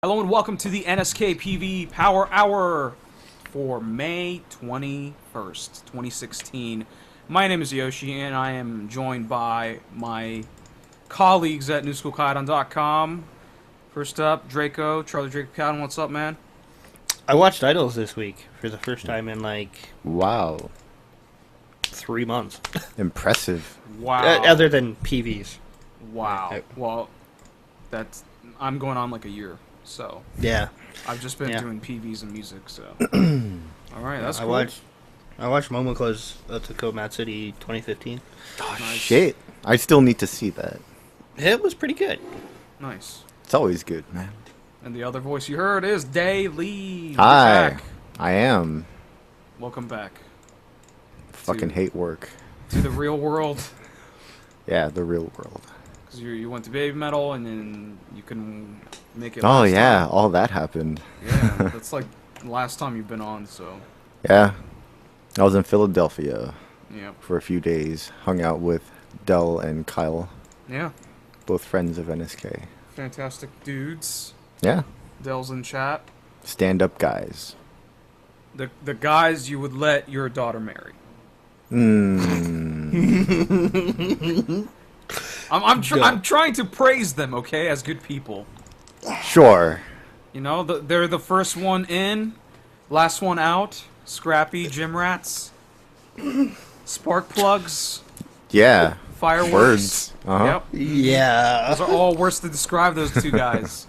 Hello and welcome to the NSK PV Power Hour for May 21st, 2016. My name is Yoshi and I am joined by my colleagues at newschoolkaidan.com. First up, Draco, Charlie Draco Cowden, what's up, man? I watched Idols this week for the first time in like Wow. 3 months. Impressive. Wow. Other than PVs. Wow. Well, I'm going on like a year, so Yeah. I've just been Yeah. doing PVs and music, so. Alright, that's I cool. watched Momoko's Otoko Matsuri 2015. Oh, Nice. shit. I still need to see that. It was pretty good. Nice. It's always good, man. And the other voice you heard is Day Lee. Hi. Back. I am. Welcome back Fucking hate work. to the real world. Yeah, the real world. Because you went to Baby Metal and then you can make it. Oh, last yeah. time. All that happened. Yeah, that's like the last time you've been on, so. Yeah. I was in Philadelphia Yeah. for a few days. Hung out with Dell and Kyle. Yeah. Both friends of NSK. Fantastic dudes. Yeah. Dell's in chat. Stand-up guys. The guys you would let your daughter marry. Mmm. I'm trying to praise them, okay, as good people. Sure. You know, they're the first one in, last one out. Scrappy gym rats, spark plugs, Yeah. fireworks. Words. Uh-huh. Yep, Yeah. those are all words to describe those two guys.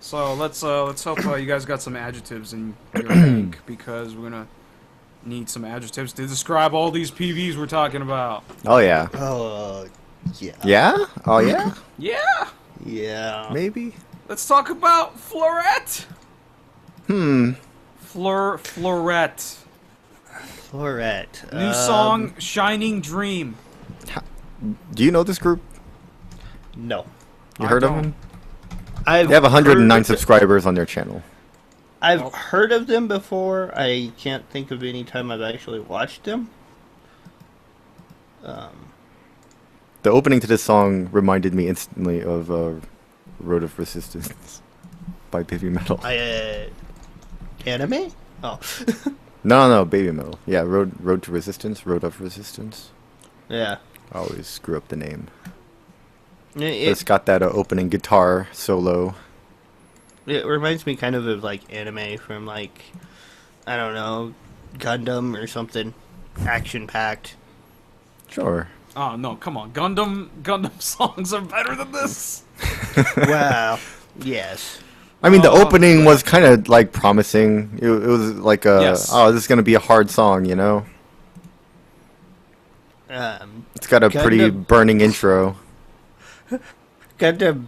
So let's hope you guys got some adjectives in your bank, because we're gonna need some adjectives to describe all these PVs we're talking about. Oh, yeah. Yeah. Yeah? Oh, yeah? Yeah, Yeah. Maybe? let's talk about Florette. Florette. Florette. New song, Shining Dream. Do you know this group? No. You I heard of don't. them? I've They have 109 heard- subscribers on their channel. I've Oh. heard of them before. I can't think of any time I've actually watched them. The opening to this song reminded me instantly of Road of Resistance by Baby Metal. Anime? Oh. No, Baby Metal. Yeah, Road to Resistance, Road of Resistance. Yeah. I always screw up the name. But It, it's got that opening guitar solo. it reminds me kind of like anime from like, I don't know, Gundam or something. Action packed. Sure. Oh no, come on, Gundam songs are better than this. Wow. Yes. I mean, the Oh, opening was kind of like promising. It was like Yes. oh, this is gonna be a hard song, you know? It's got a pretty Gundam- burning intro. Gundam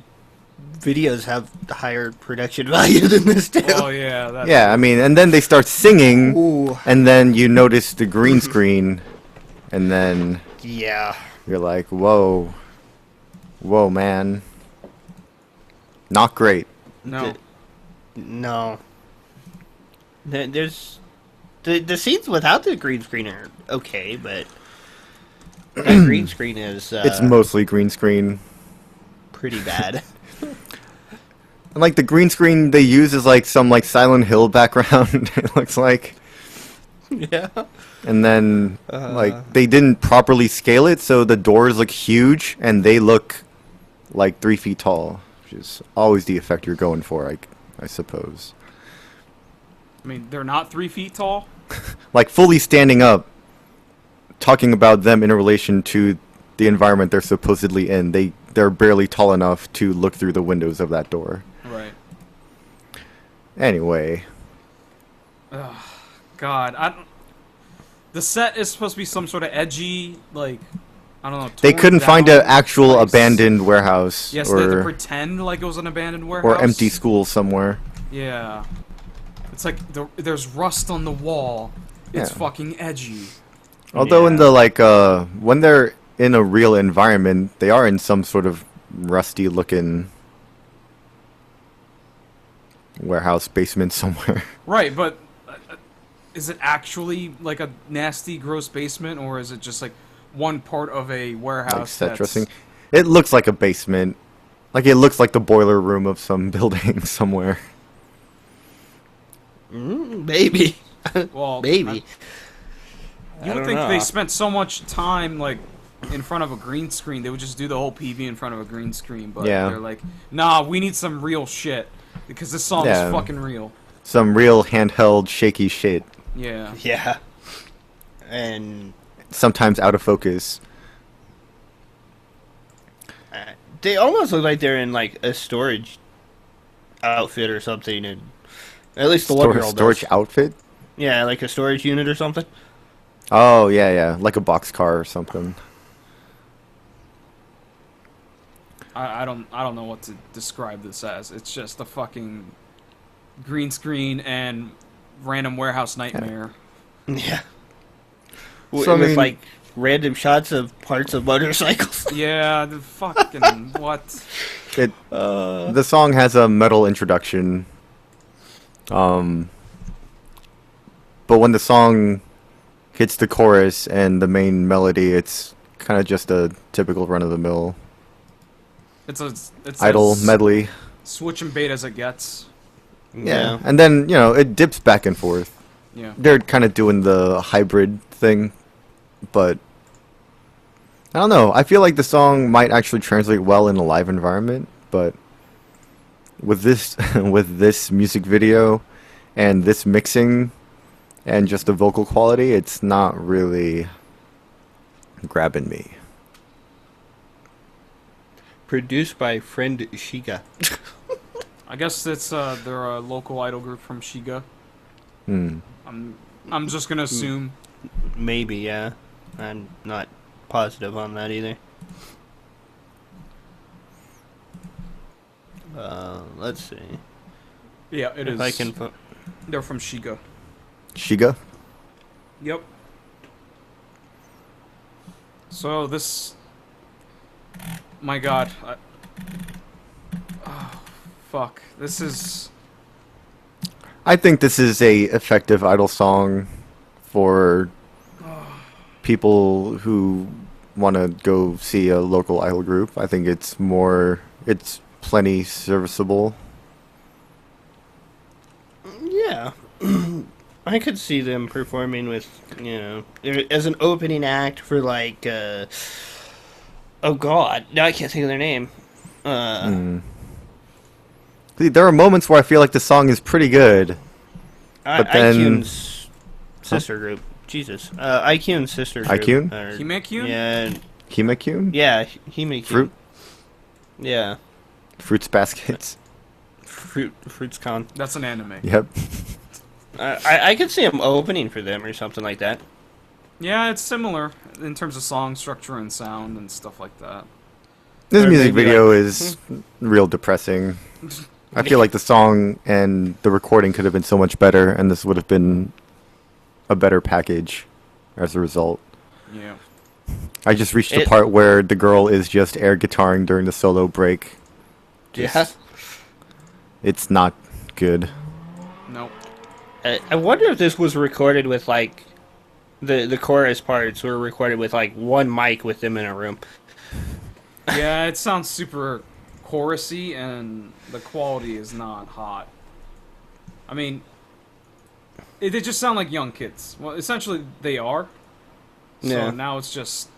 videos have higher production value than this too. Oh yeah, that's Yeah, I mean, and then they start singing, Ooh. and then you notice the green screen, and then Yeah. you're like, whoa, man. Not great. no. No. There's the scenes without the green screen are okay, but that green screen is It's mostly green screen. pretty bad. And like the green screen they use is like some like Silent Hill background, it looks like. Yeah. And then like they didn't properly scale it, so the doors look huge and they look like 3 feet tall, which is always the effect you're going for, I suppose. I mean, they're not 3 feet tall. Like fully standing up, talking about them in relation to the environment they're supposedly in. They're barely tall enough to look through the windows of that door. Right. Anyway, God, the set is supposed to be some sort of edgy, like, I don't know. they torn couldn't find an down actual place. abandoned warehouse Yes, they had to or pretend like it was an abandoned warehouse. empty school somewhere. Yeah. It's like there's rust on the wall. It's Yeah. fucking edgy. Although in Yeah. the like when they're in a real environment, they are in some sort of rusty looking warehouse basement somewhere. Right, but is it actually like a nasty, gross basement, or is it just like one part of a warehouse? Like set that's... dressing. It looks like a basement. Like it looks like the boiler room of some building somewhere. Maybe. Well, Maybe. You would think they spent so much time like in front of a green screen, they would just do the whole PV in front of a green screen. But they're like, nah, we need some real shit because this song is fucking real. Some real handheld shaky shit. Yeah. Yeah. And sometimes out of focus. They almost look like they're in like a storage outfit or something, and at least the one girl does. Storage outfit? Yeah, like a storage unit or something. Oh yeah, like a boxcar or something. I don't know what to describe this as. It's just a fucking green screen and random warehouse nightmare. Yeah. So, with like random shots of parts of motorcycles. Yeah, the fucking what? The song has a metal introduction. But when the song hits the chorus and the main melody, it's kind of just a typical run of the mill. It's idle medley. Switch and bait as it gets. Yeah. And then, it dips back and forth. Yeah. They're kind of doing the hybrid thing, but I don't know. I feel like the song might actually translate well in a live environment, but with this with this music video and this mixing and just the vocal quality, it's not really grabbing me. Produced by friend Shiga. I guess it's they're a local idol group from Shiga. I'm just gonna assume. Maybe, yeah. I'm not positive on that either. Let's see. Yeah, it is. I can. They're from Shiga. Shiga? Yep. So this. My God. Oh, fuck. This is. I think this is a effective idol song for people who want to go see a local idol group. I think it's plenty serviceable. Yeah. I could see them performing with, as an opening act for like, oh god, now I can't think of their name. See, there are moments where I feel like the song is pretty good, but then iQune's sister group. Jesus. iQune's sister group. iQune? Hime-Kyun? Yeah. Hime-Kyun? Yeah, Hime-Kyun. Fruit? Yeah. Fruits Baskets? Fruits Con. That's an anime. Yep. I could see him opening for them or something like that. Yeah, it's similar in terms of song structure and sound and stuff like that. This Or music maybe video like- is real depressing. I feel like the song and the recording could have been so much better, and this would have been a better package as a result. Yeah. I just reached the part where the girl is just air guitaring during the solo break. Yeah. It's not good. Nope. I wonder if this was recorded with like the chorus parts were recorded with like one mic with them in a room. Yeah, it sounds super chorusy, and the quality is not hot. I mean, they just sound like young kids. Well, essentially, they are. So Yeah. now it's just...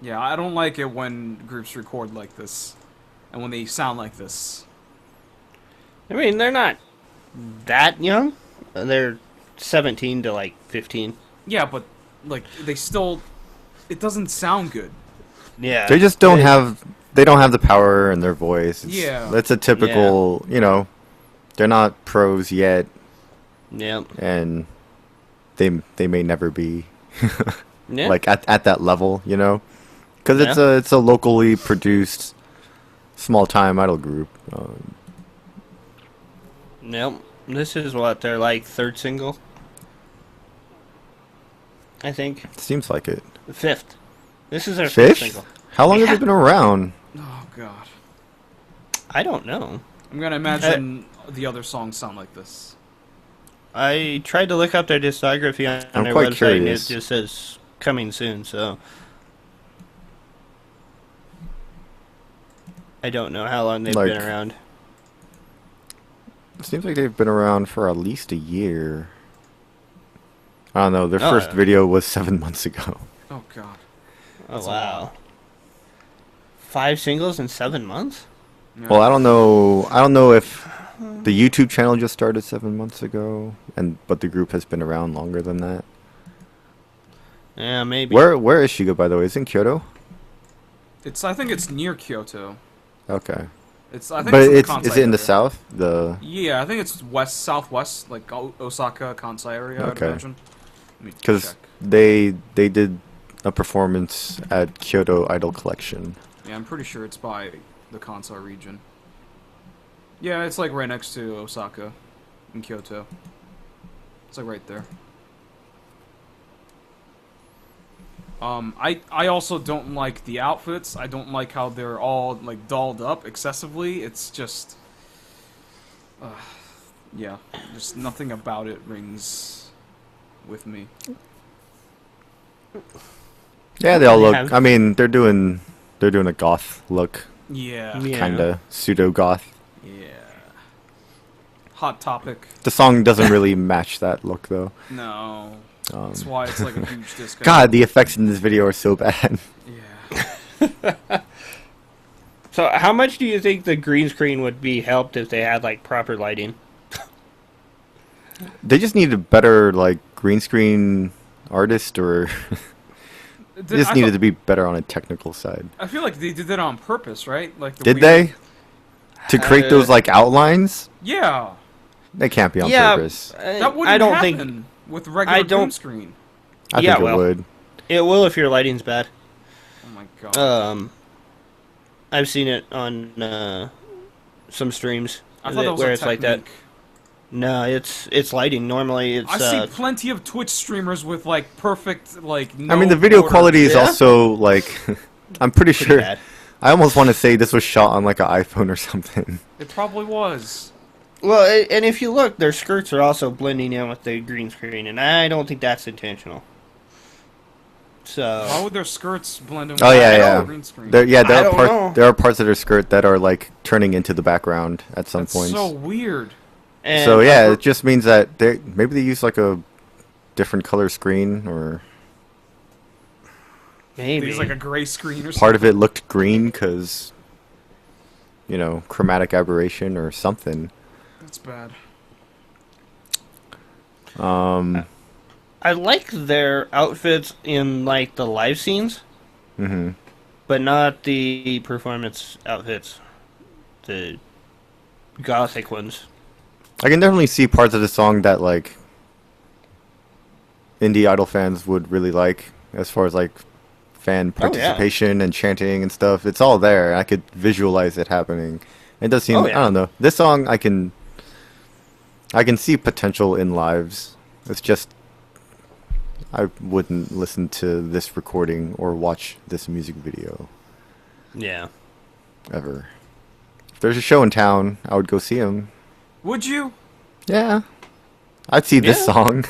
Yeah, I don't like it when groups record like this, and when they sound like this. I mean, they're not that young. They're 17 to like 15. Yeah, but, like, they still... It doesn't sound good. Yeah. They just don't have... They don't have the power in their voice. Yeah. That's a typical, they're not pros yet, Yeah. and they may never be, Yeah. like, at that level, Because it's a locally produced, small-time idol group. Yep. This is what their like third single. I think Seems like it. fifth. This is their fifth Fifth? single. How long have they been around? Oh, God. I don't know. I'm gonna imagine the other songs sound like this. I tried to look up their discography on I'm their quite website, curious. and it just says coming soon. So I don't know how long they've Like- been around. Seems like they've been around for at least a year. I don't know. Their Oh, first yeah. video was 7 months ago. Oh god. Oh That's a wow. lot. 5 singles in 7 months? Yeah. Well, I don't know. I don't know if the YouTube channel just started 7 months ago, but the group has been around longer than that. Yeah, maybe. Where is Shiga, by the way? Is it in Kyoto? I think it's near Kyoto. Okay. I think But it's it's the Kansai is it in the area. south? The Yeah, I think it's southwest, like Osaka, Kansai area. I'd Okay. imagine. Let me because check. they did a performance at Kyoto Idol Collection. Yeah, I'm pretty sure it's by the Kansai region. Yeah, it's like right next to Osaka in Kyoto. It's like right there. I also don't like the outfits. I don't like how they're all like dolled up excessively. It's just, yeah, just nothing about it rings with me. Yeah, they all They look. have- I mean, they're doing a goth look, Yeah, Yeah. kind of pseudo goth. yeah. Hot topic. The song doesn't really match that look though. No, Um, that's why it's like a huge discount. God, the effects in this video are so bad. Yeah. So, how much do you think the green screen would be helped if they had like proper lighting? They just need a better like green screen artist, or they just needed to be better on a technical side. I feel like they did that on purpose, right? Like the Did weird- they? To create those like outlines? Yeah, They can't be on Yeah, purpose. that wouldn't I don't happen think with regular I don't- green screen. I yeah, think it well. would. it will if your lighting's bad. Oh my god. I've seen it on some streams I thought that was where a it's like that. technique. No, it's lighting. Normally, it's I see plenty of Twitch streamers with like perfect like. No I mean, the video border. quality is Yeah? also like. I'm pretty pretty sure. bad. I almost want to say this was shot on like an iPhone or something. It probably was. Well, and if you look, their skirts are also blending in with the green screen, and I don't think that's intentional. Why So, would their skirts blend in? Oh, with yeah, the yeah. green screen? There, yeah, I don't know. there are parts of their skirt that are like turning into the background at some That's points. so weird. and So yeah, it just means that maybe they use like a different color screen, or maybe There's like a gray screen or something. part of it looked green because, you know, chromatic aberration or something. That's bad. I like their outfits in like the live scenes, hmm but not the performance outfits, the gothic ones. I can definitely see parts of the song that like indie idol fans would really like, as far as like fan Oh, yeah. participation and chanting and stuff. It's all there. I could visualize it happening. It does seem. Oh, yeah. I don't know. This song, I can see potential in lives. It's just I wouldn't listen to this recording or watch this music video Yeah. ever. If there's a show in town, I would go see him. Would you? Yeah, I'd see this Yeah. song.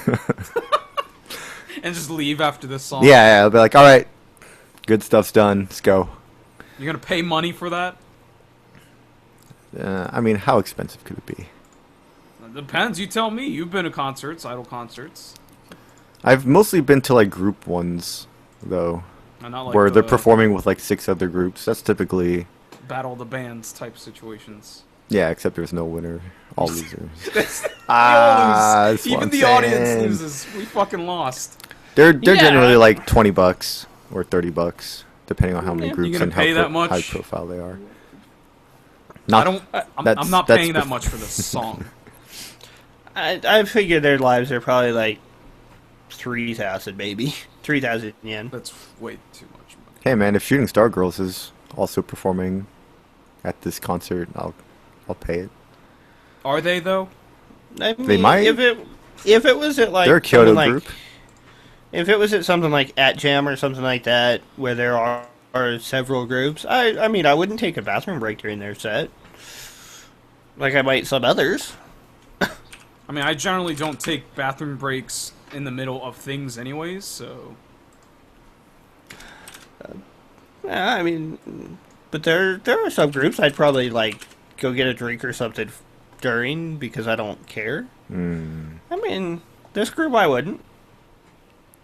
And just leave after this song? Yeah, I'll be like, all right, good stuff's done. Let's go. You're gonna pay money for that? I mean, how expensive could it be? It depends. You tell me. You've been to concerts, idol concerts, I've mostly been to like group ones, though, and not like where they're the performing with like 6 other groups. That's typically, battle of the bands type situations. yeah, except there's no winner, all losers. We all lose. That's what Even I'm the audience saying. loses. We fucking lost. They're Yeah. generally like $20 or $30, depending on how many Yeah. groups gonna and pay how that much? high profile they are. I don't. I'm that's- not that's paying that bef- much for this song. I figure their lives are probably like 3,000 maybe 3,000 yen. That's way too much money. Hey man, if Shooting Star Girls is also performing at this concert, I'll pay it. Are they though? I mean, They might. if it was at like They're a Kyoto something group. if it was at something like at Jam or something like that where there are several groups, I mean I wouldn't take a bathroom break during their set like I might some others. I mean, I generally don't take bathroom breaks in the middle of things, anyways. So Yeah, I mean, but there are some groups I'd probably like go get a drink or something during because I don't care. Hmm. I mean, this group I wouldn't.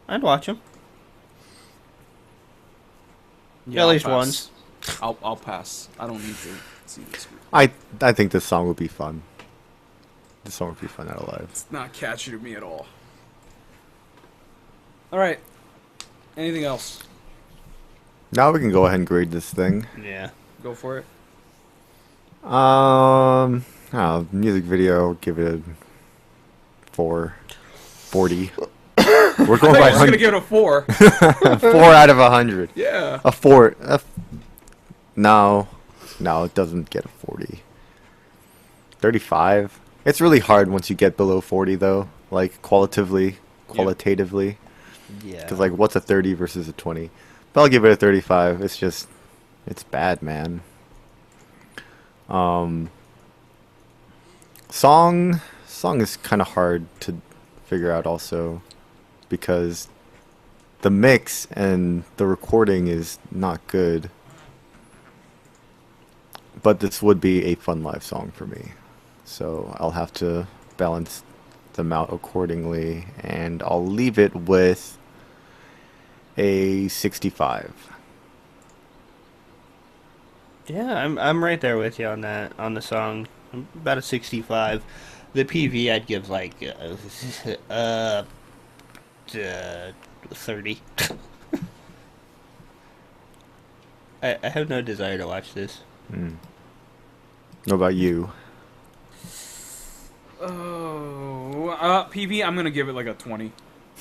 I'd watch them. Yeah, At I'll least pass. once. I'll pass. I don't need to see this group. I think this song would be fun. This song would be fun out live. It's not catchy to me at all. All right. Anything else? Now we can go ahead and grade this thing. Yeah. Go for it. Music video, give it a 440. We're going by I was gonna give it a 4. 4 out of 100. Yeah. A 4. No, it doesn't get a 40. 35. It's really hard once you get below 40, though. Like qualitatively. Yeah. Because like, what's a 30 versus a 20? But I'll give it a 35. It's bad, man. Song is kind of hard to figure out also, because the mix and the recording is not good. But this would be a fun live song for me, so I'll have to balance them out accordingly, and I'll leave it with a 65. Yeah, I'm right there with you on that, on the song. I'm about a 65. The PV I'd give like 30. I have no desire to watch this. What about you? Oh, PV. I'm gonna give it like a 20.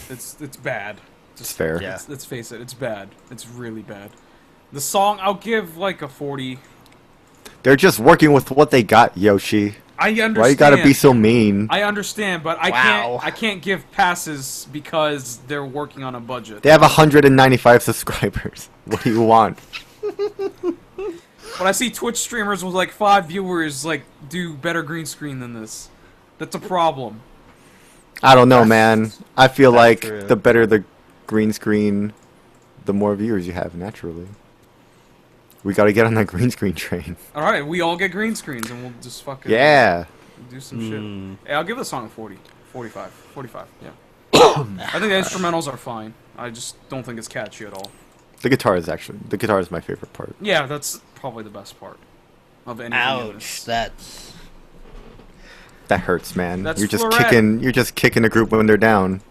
It's bad. It's fair. Yeah. Let's face it. It's bad. It's really bad. The song, I'll give like a 40. They're just working with what they got, Yoshi. I understand. Why you gotta be so mean? I understand, but Wow. I can't give passes because they're working on a budget. They have 195 subscribers. What do you want? But I see Twitch streamers with like 5 viewers like do better green screen than this. That's a problem. I don't know, man. I feel That's like true. the better the green screen, the more viewers you have naturally. We gotta get on that green screen train. All right, we all get green screens and we'll just fucking Yeah. do some shit. Hey, I'll give the song a 40, 45, 45. Yeah. I think the instrumentals are fine. I just don't think it's catchy at all. The guitar is my favorite part. Yeah, that's probably the best part of anything. In Ouch, this. That hurts, man. That's You're just Florette. kicking a group when they're down.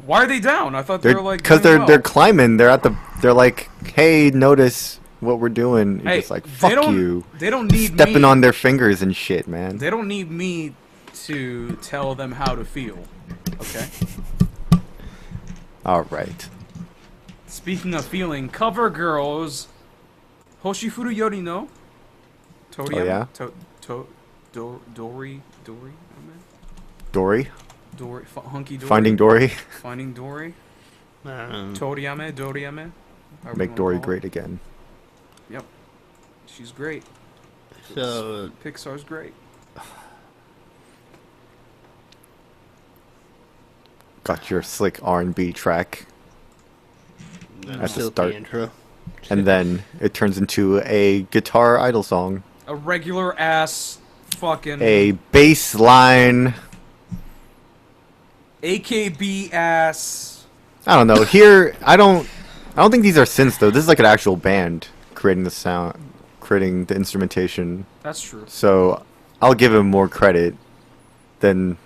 Why are they down? I thought they were like Because doing well. they're climbing. They're like, hey, notice what we're doing. You're Hey, just like, they fuck don't- you. They don't need Stepping me. on their fingers and shit, man. They don't need me to tell them how to feel. Okay. All right. Speaking of feeling, cover girls, Hoshifuru Yori no Toriyama. Oh, yeah? Dory, Dory? Hunky Dory. Finding Dory. Finding Dory. Toriyame. however you Make wanna Dory call it. great again. Yep. She's great. So Pixar's great. Got your slick R&B track. At the silky start. intro. And then it turns into a guitar idol song. A regular ass fucking A bass line. AKB ass. I don't know. Here, I don't think these are synths though. This is like an actual band creating the sound, creating the instrumentation. That's true. So I'll give him more credit than,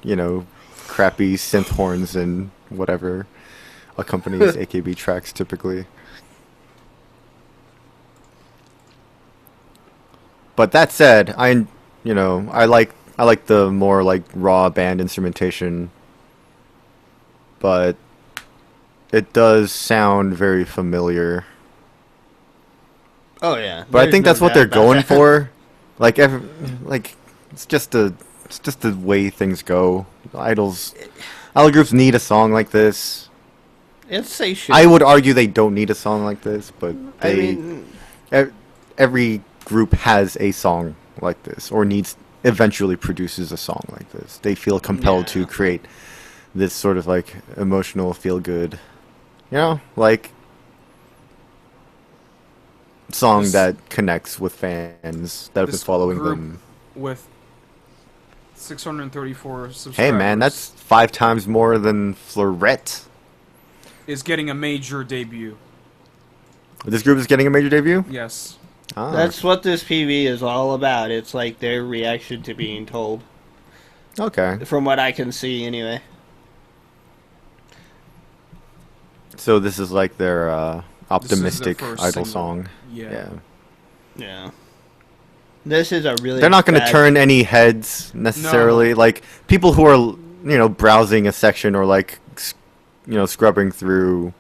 crappy synth horns and whatever accompanies AKB tracks typically. But that said, I like the more like raw band instrumentation, but it does sound very familiar. Oh yeah. But I There's think no that's what doubt they're about going that. for. Like it's just the way things go. Idol groups need a song like this. It's say shit. I would argue they don't need a song like this, but I they mean, every group has a song like this, or eventually produces a song like this. They feel compelled to Yeah. create this sort of like emotional feel good, like song This- that connects with fans that have been this following group them. with 634 subscribers. Hey man, that's 5 times more than Florette. Is getting a major debut. This group is getting a major debut? Yes. Ah. That's what this PV is all about. It's like their reaction to being told. Okay. From what I can see, anyway. So this is like their optimistic first idol single. song. Yeah. Yeah. This is a really. They're not going to bad- turn any heads necessarily. No. Like people who are, browsing a section or like, scrubbing through,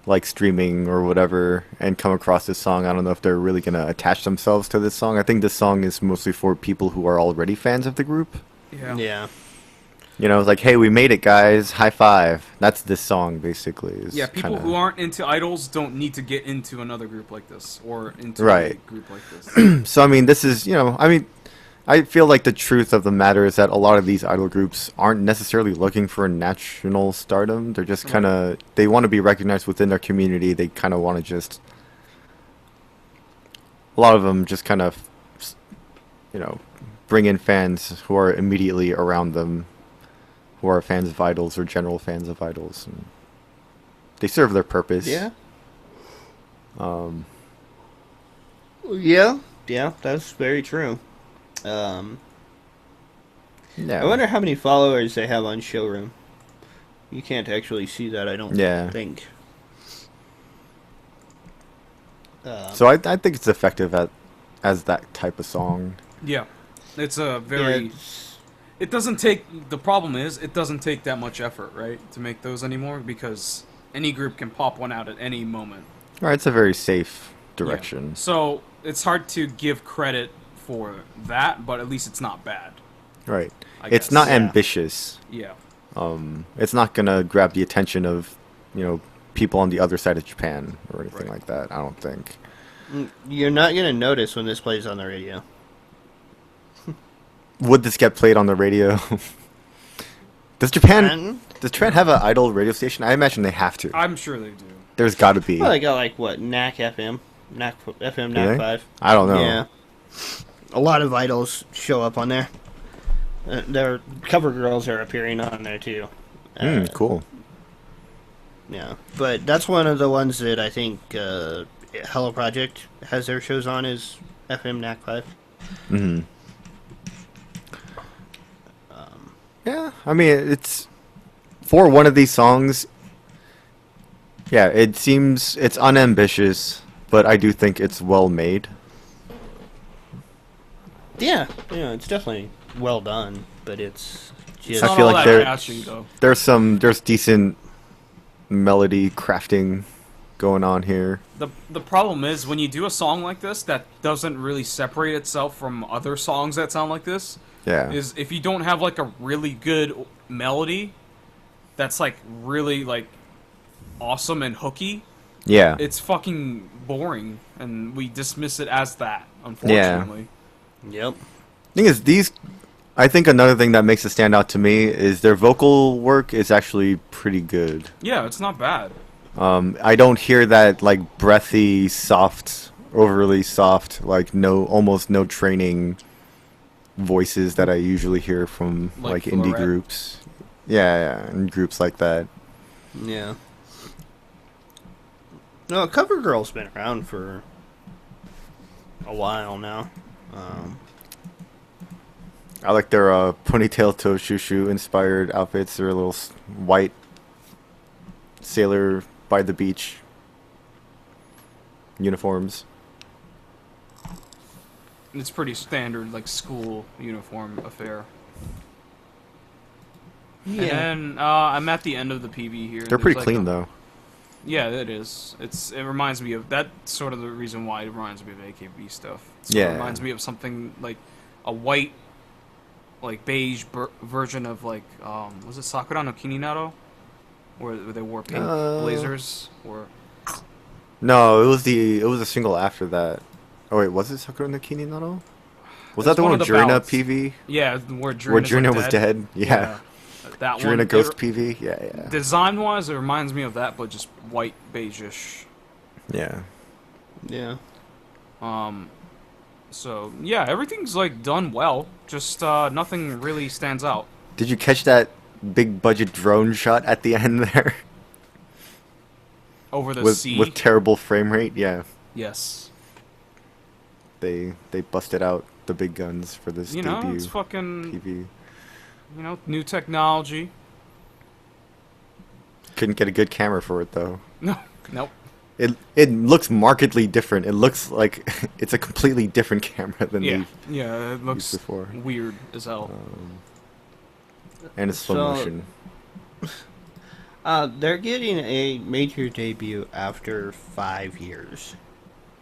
like streaming or whatever, and come across this song. I don't know if they're really going to attach themselves to this song. I think this song is mostly for people who are already fans of the group. Yeah. Yeah. It's like, hey, we made it, guys. High five. That's this song, basically. Is Yeah, people kinda... who aren't into idols don't need to get into another group like this or into Right. a group like this. So, I mean, this is, I feel like the truth of the matter is that a lot of these idol groups aren't necessarily looking for national stardom. They're just kind of, they want to be recognized within their community. They kind of want to just, a lot of them just kind of, bring in fans who are immediately around them, who are fans of idols or general fans of idols. And they serve their purpose. Yeah. Yeah. Yeah, that's very true. Yeah. I wonder how many followers they have on Showroom. You can't actually see that, I don't think. So I think it's effective as that type of song. Yeah. It's a very... It doesn't take... The problem is, it doesn't take that much effort, right? To make those anymore, because any group can pop one out at any moment. Right, it's a very safe Yeah. direction. So, it's hard to give credit for that, but at least it's not bad. Right. I It's guess. not Yeah. ambitious. Yeah. It's not gonna grab the attention of, people on the other side of Japan or anything like that. I don't think. You're not going to notice when this plays on the radio. Would this get played on the radio? Does Japan have an idol radio station? I imagine they have to. I'm sure they do. There's got to be. Well, they got like what, NAC FM, NAC FM, Do they? NAC 5. I don't know. Yeah, a lot of idols show up on there. Their cover girls are appearing on there too. Cool. Yeah, but that's one of the ones that I think Hello Project has their shows on is FM NAC 5. Hmm. Yeah, I mean, it's for one of these songs. Yeah, it seems it's unambitious, but I do think it's well made. Yeah, it's definitely well done, but it's It's just not feel all like that they're- catchy, though. There's decent melody crafting going on here. The problem is, when you do a song like this that doesn't really separate itself from other songs that sound like this, Yeah. is if you don't have, like, a really good melody that's, like, really, like, awesome and hooky, Yeah. it's fucking boring, and we dismiss it as that, unfortunately. Yep. Thing is, I think another thing that makes it stand out to me is their vocal work is actually pretty good. Yeah, it's not bad. I don't hear that like breathy, soft, overly soft, like almost no training voices that I usually hear from Like like indie Florette. groups. Yeah, and groups like that. Yeah. No, Cover Girl's been around for a while now. I like their ponytail toe shushu inspired outfits. Their little white sailor by the beach uniforms. It's pretty standard, like, school uniform affair. Yeah. And I'm at the end of the PV here. They're There's, pretty like, clean though. Yeah, it is. It reminds me of that's sort of the reason why it reminds me of AKB stuff. It Yeah. reminds me of something like a white, like beige version of like was it Sakura no Kininaro, where they wore pink blazers or No, it was a single after that. Oh wait, was it Sakura no Kini Naro? Was that That's the one one of with the Jurina ballads. PV? yeah, where Jurina's Where Jurina like was dead? Yeah. That one. Jurina Ghost PV? Yeah. Design wise, it reminds me of that, but just white beige-ish. Yeah. Yeah. So yeah, everything's like done well. Just nothing really stands out. Did you catch that big budget drone shot at the end there Over the with sea. terrible frame rate? Yeah, Yes. they busted out the big guns for this You know, debut it's fucking, PV. new technology. Couldn't get a good camera for it though. No, nope. It looks markedly different. It looks like it's a completely different camera than Yeah, they've yeah, it looks used before. weird as hell. And it's slow motion. They're getting a major debut after 5 years.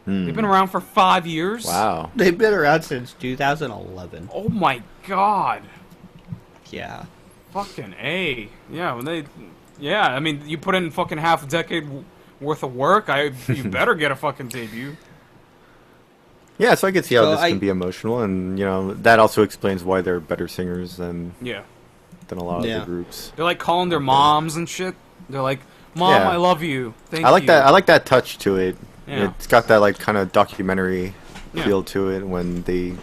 They've been around for 5 years. Wow. They've been around since 2011. Oh my god. Yeah. Fucking A. Yeah, when they. Yeah, I mean, you put in fucking half a decade worth of work. You better get a fucking debut. Yeah, so I could see how So this can be emotional, and that also explains why they're better singers than Yeah. a lot of Yeah. the groups. They're like calling their moms and shit. They're like, "Mom, Yeah. I love you. Thank I like you." that. I like that touch to it. Yeah. It's got that like kind of documentary Yeah. feel to it when they.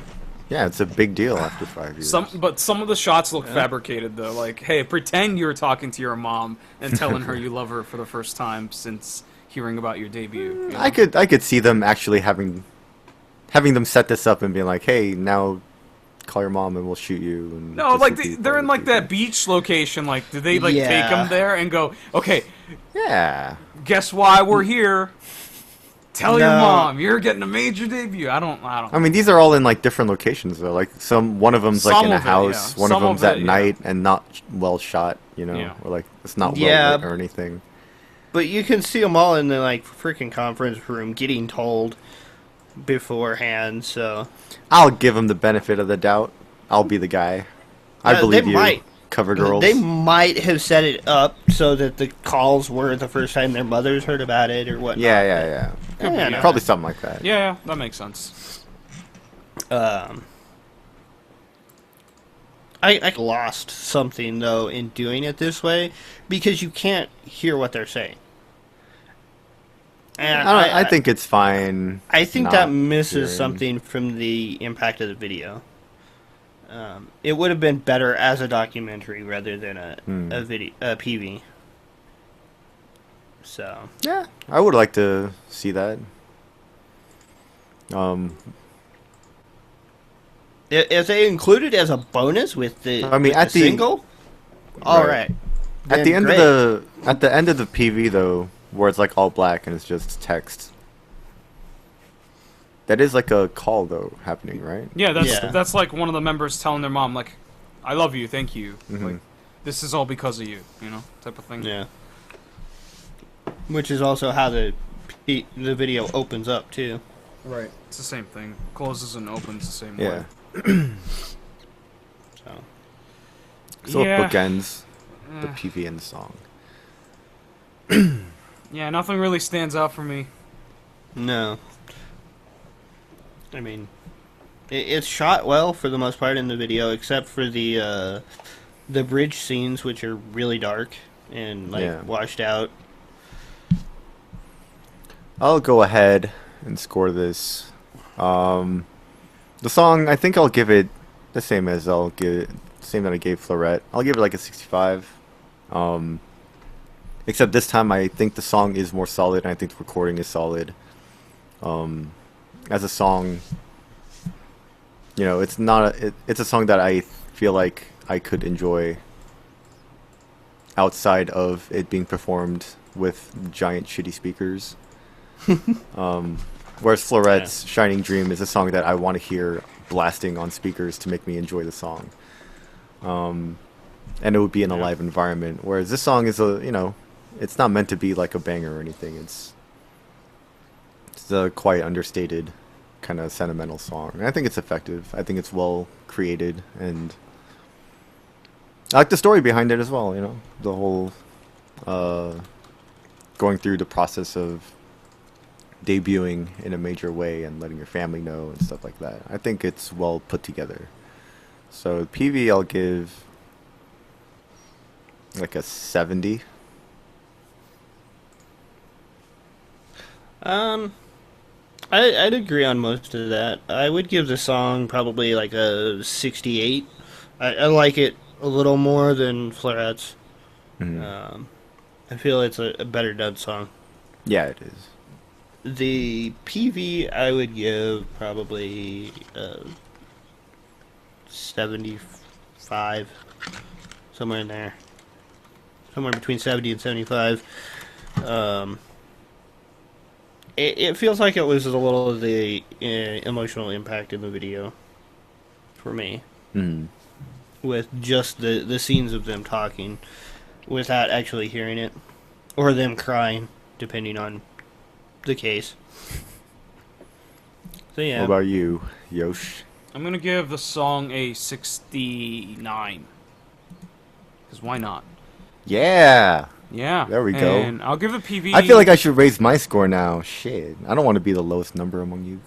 Yeah, it's a big deal after 5 years. But some of the shots look fabricated though. Like, hey, pretend you're talking to your mom and telling her you love her for the first time since hearing about your debut. You know? I could see them actually having them set this up and being like, hey, now call your mom and we'll shoot you. And No, this like would be they're part in of like the that beach location. Like, did they like take Yeah. them there and go, okay, Yeah. guess why we're here? Tell your No. mom you're getting a major debut. I don't. I mean, these are all in like different locations though. Like one of them's like Some in a of it, house, yeah. one Some of them's of at it, yeah. night and not well shot. Yeah. Or like it's not well Yeah. lit or anything. But you can see them all in the like freaking conference room getting told beforehand. So I'll give them the benefit of the doubt. I'll be the guy. I believe they you. might. Cover girls. They might have set it up so that the calls were the first time their mothers heard about it or whatnot. Yeah. Could be, Yeah, yeah. Probably something like that. Yeah, that makes sense. I lost something though in doing it this way because you can't hear what they're saying. And I think it's fine. I think not that misses hearing. something from the impact of the video. It would have been better as a documentary rather than a PV. So Yeah, I would like to see that. if they included as a bonus with the I mean, with at the the- single, all Right. right. At the Then end of the PV though, where it's like all black and it's just text. That is like a call though happening, right? Yeah, Yeah. that's like one of the members telling their mom, like, "I love you, thank you. Mhm. Like, this is all because of you," type of thing. Yeah. Which is also how the video opens up too. Right. It's the same thing. Closes and opens the same Yeah. way. So So Yeah. it bookends the Eh. PV and the song. Yeah, nothing really stands out for me. no. I mean, it's shot well for the most part in the video, except for the bridge scenes, which are really dark and like Yeah. washed out. I'll go ahead and score this. The song, I think I'll give it the same that I gave Florette. I'll give it like a 65. Except this time I think the song is more solid and I think the recording is solid. As a song, it's not it's a song that I feel like I could enjoy outside of it being performed with giant shitty speakers. Whereas Florette's Shining Dream is a song that I want to hear blasting on speakers to make me enjoy the song. And it would be in a live environment. Whereas this song is it's not meant to be like a banger or anything. It's a quite understated kind of sentimental song. And I think it's effective. I think it's well created, and I like the story behind it as well, the whole going through the process of debuting in a major way and letting your family know and stuff like that. I think it's well put together. So PV I'll give like a 70. I'd agree on most of that. I would give the song probably like a 68. I like it a little more than Florets. I feel it's a better done song. Yeah, it is. The PV I would give probably 75, somewhere in there. Somewhere between 70 and 75. It feels like it loses a little of the emotional impact in the video for me. With just the scenes of them talking without actually hearing it. Or them crying, depending on the case. So yeah. What about you, Yosh? I'm gonna give the song a 69. Because why not? Yeah. Yeah. There we go. And I'll give the PV... I feel like I should raise my score now. Shit. I don't want to be the lowest number among you.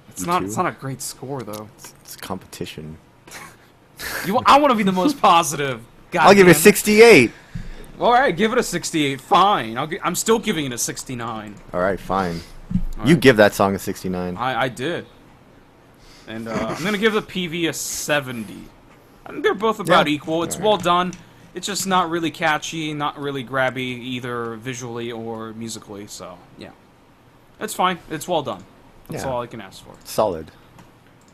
It's not a great score, though. It's competition. I want to be the most positive. God I'll give it damn a 68. All right, give it a 68. Fine. I'm still giving it a 69. All right, fine. All You right. give that song a 69. I did. And I'm going to give the PV a 70. I think they're both about equal. It's well done. It's just not really catchy, not really grabby, either visually or musically. So, yeah. It's fine. It's well done. That's all I can ask for. Solid.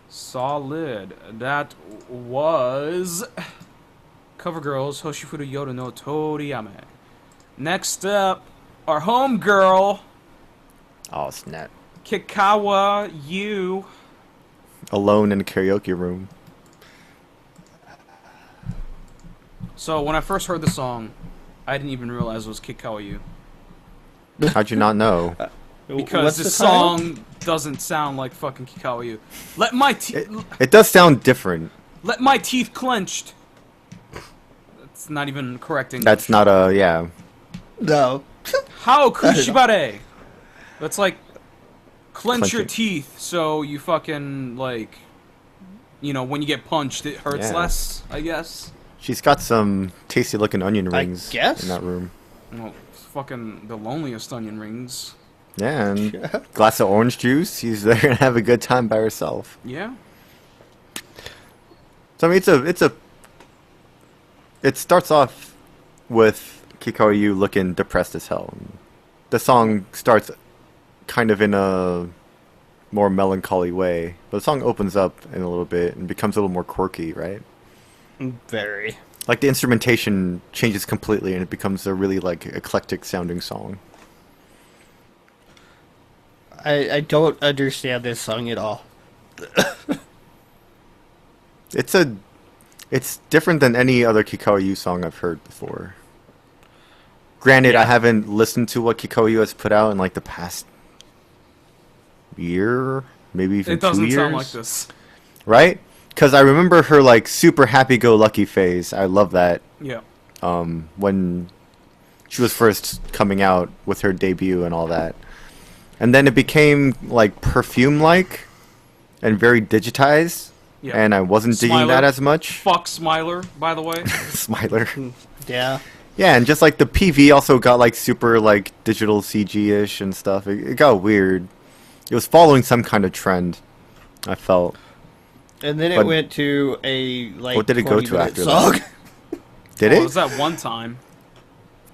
Solid. That was Cover Girls, Hoshifuru Yoru no Toriyame. Next up, our home girl, Oh, snap. Kikkawa You. Alone in a karaoke room. So, when I first heard the song, I didn't even realize it was Kikkawa You. How'd you not know? Because What's this the title? song doesn't sound like fucking Kikkawa You. Let my It does sound different. let my teeth clenched. That's not even correct English. That's not a, yeah. No. How kushibare? That's like clench Clench your it. teeth so you fucking like, you know, when you get punched it hurts Yeah. less, I guess. She's got some tasty looking onion rings guess. in that room. Well, fucking the loneliest onion rings. Yeah, and glass of orange juice. She's there and have a good time by herself. Yeah. So I mean, it starts off with Kikkawa You looking depressed as hell. The song starts kind of in a more melancholy way, but the song opens up in a little bit and becomes a little more quirky, right? Very. Like the instrumentation changes completely and it becomes a really like eclectic sounding song. I don't understand this song at all. It's different than any other Kikkawa You song I've heard before. Granted, I haven't listened to what Kikkawa You has put out in like the past year, maybe even 2 years. It doesn't sound like this. Right? Because I remember her like super happy-go-lucky phase. I love that. Yeah. When she was first coming out with her debut and all that. And then it became like perfume-like and very digitized. Yeah. And I wasn't digging Smiler. that as much. Fuck Smiler, by the way. Smiler. Yeah. Yeah, and just like the PV also got like super like digital CG-ish and stuff. It got weird. It was following some kind of trend, I felt. And then it But- went to a like What did it go to 20-minute after song. that? Did Well, it it? was that one time.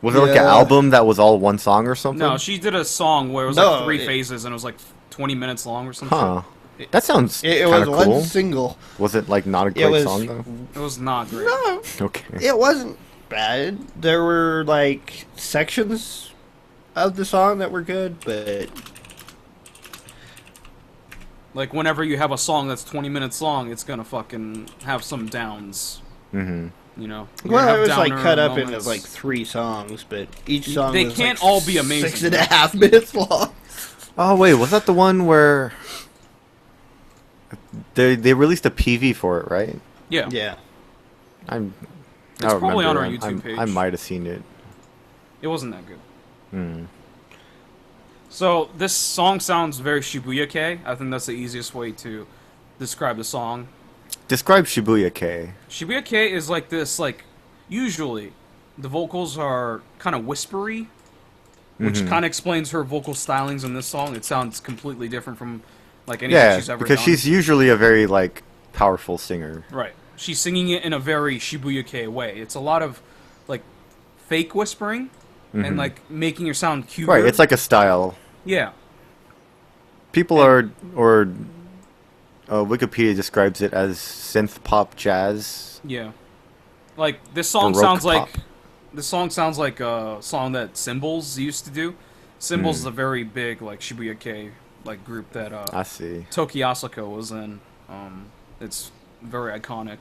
Was it like an Yeah. album that was all one song or something? No, she did a song where it was No, like 3 it- phases and it was like 20 minutes long or something. Huh. That sounds It kind was of one cool. single. Was it like not a It great was song though? It was not great. no, Okay. it wasn't bad. There were like sections of the song that were good, but Like, whenever you have a song that's 20 minutes long, it's gonna fucking have some downs. Mm-hmm. You know? You're gonna well, have it was like downer cut up into moments. like 3 songs, but each song They was can't like all be amazing. 6.5 minutes long. Oh wait, was that the one where they released a PV for it, right? Yeah. Yeah. I'm. It's I don't probably on remember. our YouTube page. I might have seen it. It wasn't that good. Hmm. So, this song sounds very Shibuya-kei. I think that's the easiest way to describe the song. Describe Shibuya K. Shibuya-kei is like this, like, usually, the vocals are kind of whispery. which kind of explains her vocal stylings in this song. It sounds completely different from like anything Yeah, she's ever because done. she's usually a very like powerful singer. Right. She's singing it in a very Shibuya-kei way. It's a lot of like fake whispering and like making her sound cuter. Right, it's like a style. Yeah. People are, or Wikipedia describes it as synth pop jazz. Yeah. Like this song Baroque sounds like pop. this song sounds like a song that Symbols used to do. Symbols is a very big like Shibuya-kei like group that I see. Toki Asako was in. It's very iconic.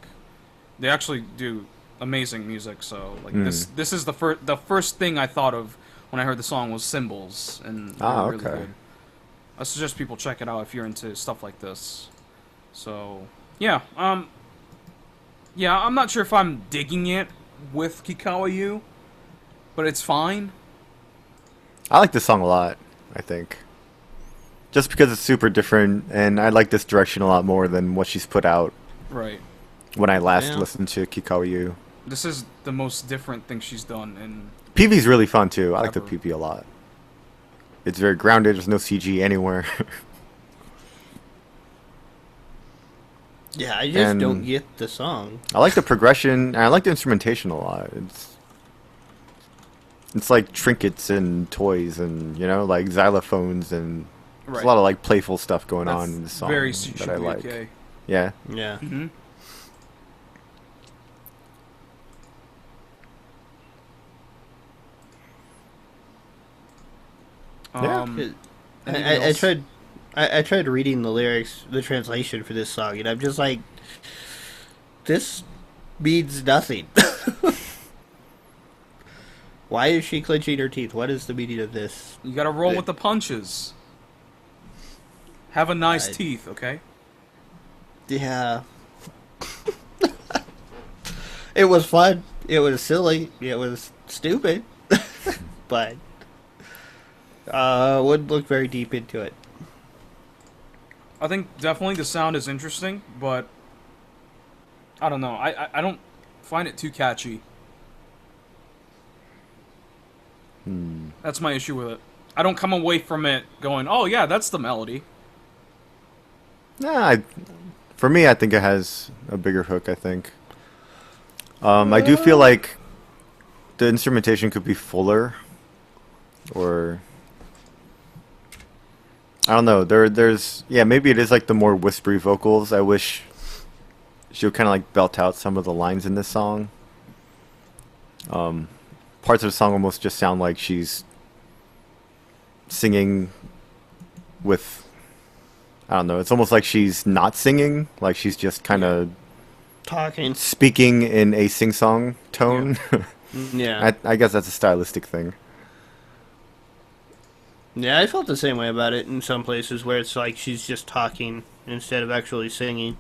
They actually do amazing music. So like this is the first thing I thought of when I heard the song was Symbols, and really okay. good. I suggest people check it out if you're into stuff like this. So yeah, yeah, I'm not sure if I'm digging it with Kikkawa You, but it's fine. I like this song a lot, I think. Just because it's super different, and I like this direction a lot more than what she's put out Right. when I last listened to Kikkawa You. This is the most different thing she's done, and PV's really fun, too. I like the Ever. PV a lot. It's very grounded, there's no CG anywhere. Yeah, I just And- don't get the song. I like the progression, and I like the instrumentation a lot. It's like trinkets and toys and, you know, like xylophones, and there's right. a lot of like playful stuff going That's on in the song very that I like. Shibuya-kei. Yeah. Yeah. Mm-hmm. Yeah. Anything I else? tried. I tried reading the lyrics, the translation for this song, and I'm just like, this means nothing. Why is she clenching her teeth? What is the meaning of this? You gotta roll with the punches. Have a nice I- teeth, okay? Yeah. It was fun. It was silly. It was stupid. But wouldn't look very deep into it. I think definitely the sound is interesting, but I don't know. I don't find it too catchy. That's my issue with it. I don't come away from it going, "Oh yeah, that's the melody." Nah, for me, I think it has a bigger hook. I think. I do feel like the instrumentation could be fuller, or I don't know. There's maybe it is like the more whispery vocals. I wish she would kind of like belt out some of the lines in this song. Parts of the song almost just sound like she's singing with, I don't know, it's almost like she's not singing, like she's just kind of Talking. speaking in a sing-song tone. Yeah. I guess that's a stylistic thing. Yeah, I felt the same way about it in some places where it's like she's just talking instead of actually singing.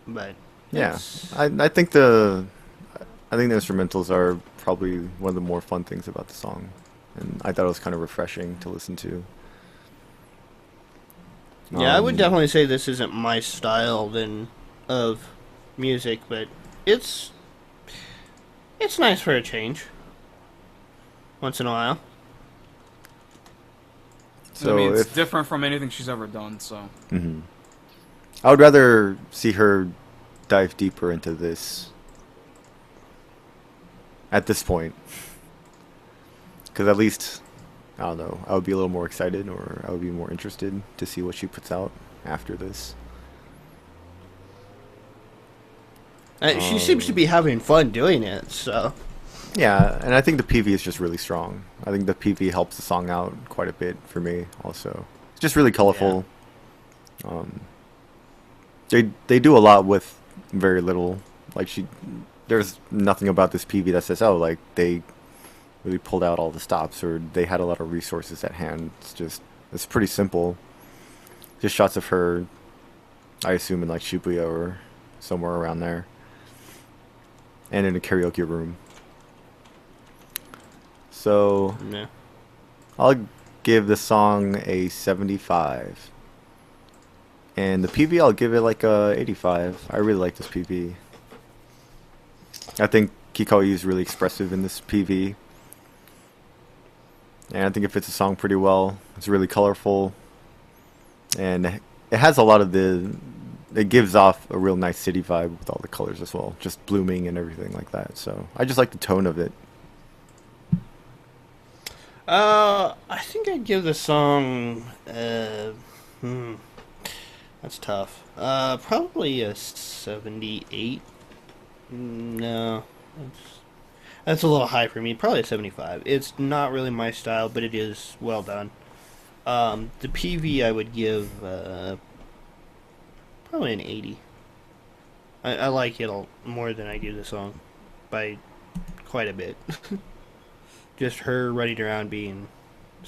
But Yeah, it's- I think the instrumentals are probably one of the more fun things about the song, and I thought it was kind of refreshing to listen to. Yeah, I would definitely say this isn't my style then of music, but it's nice for a change. Once in a while. So I mean, it's if, different from anything she's ever done. So I would rather see her dive deeper into this at this point, because at least, I don't know, I would be a little more excited, or I would be more interested to see what she puts out after this. She seems to be having fun doing it, so. Yeah, and I think the PV is just really strong. I think the PV helps the song out quite a bit for me also. It's just really colorful. They do a lot with very little. Like there's nothing about this PV that says, oh, like they really pulled out all the stops, or they had a lot of resources at hand. It's pretty simple. Just shots of her, I assume in like Shibuya or somewhere around there. And in a karaoke room. So Yeah. I'll give the song a 75. And the PV, I'll give it like a 85. I really like this PV. I think Kikkawa You is really expressive in this PV. And I think it fits the song pretty well. It's really colorful. And it has a lot of it gives off a real nice city vibe with all the colors as well. Just blooming and everything like that. So I just like the tone of it. I think I'd give the song, that's tough. Probably a 78. No, that's a little high for me. Probably a 75. It's not really my style, but it is well done. The PV I would give, probably an 80. I like it more than I do the song, by quite a bit. Just her running around being...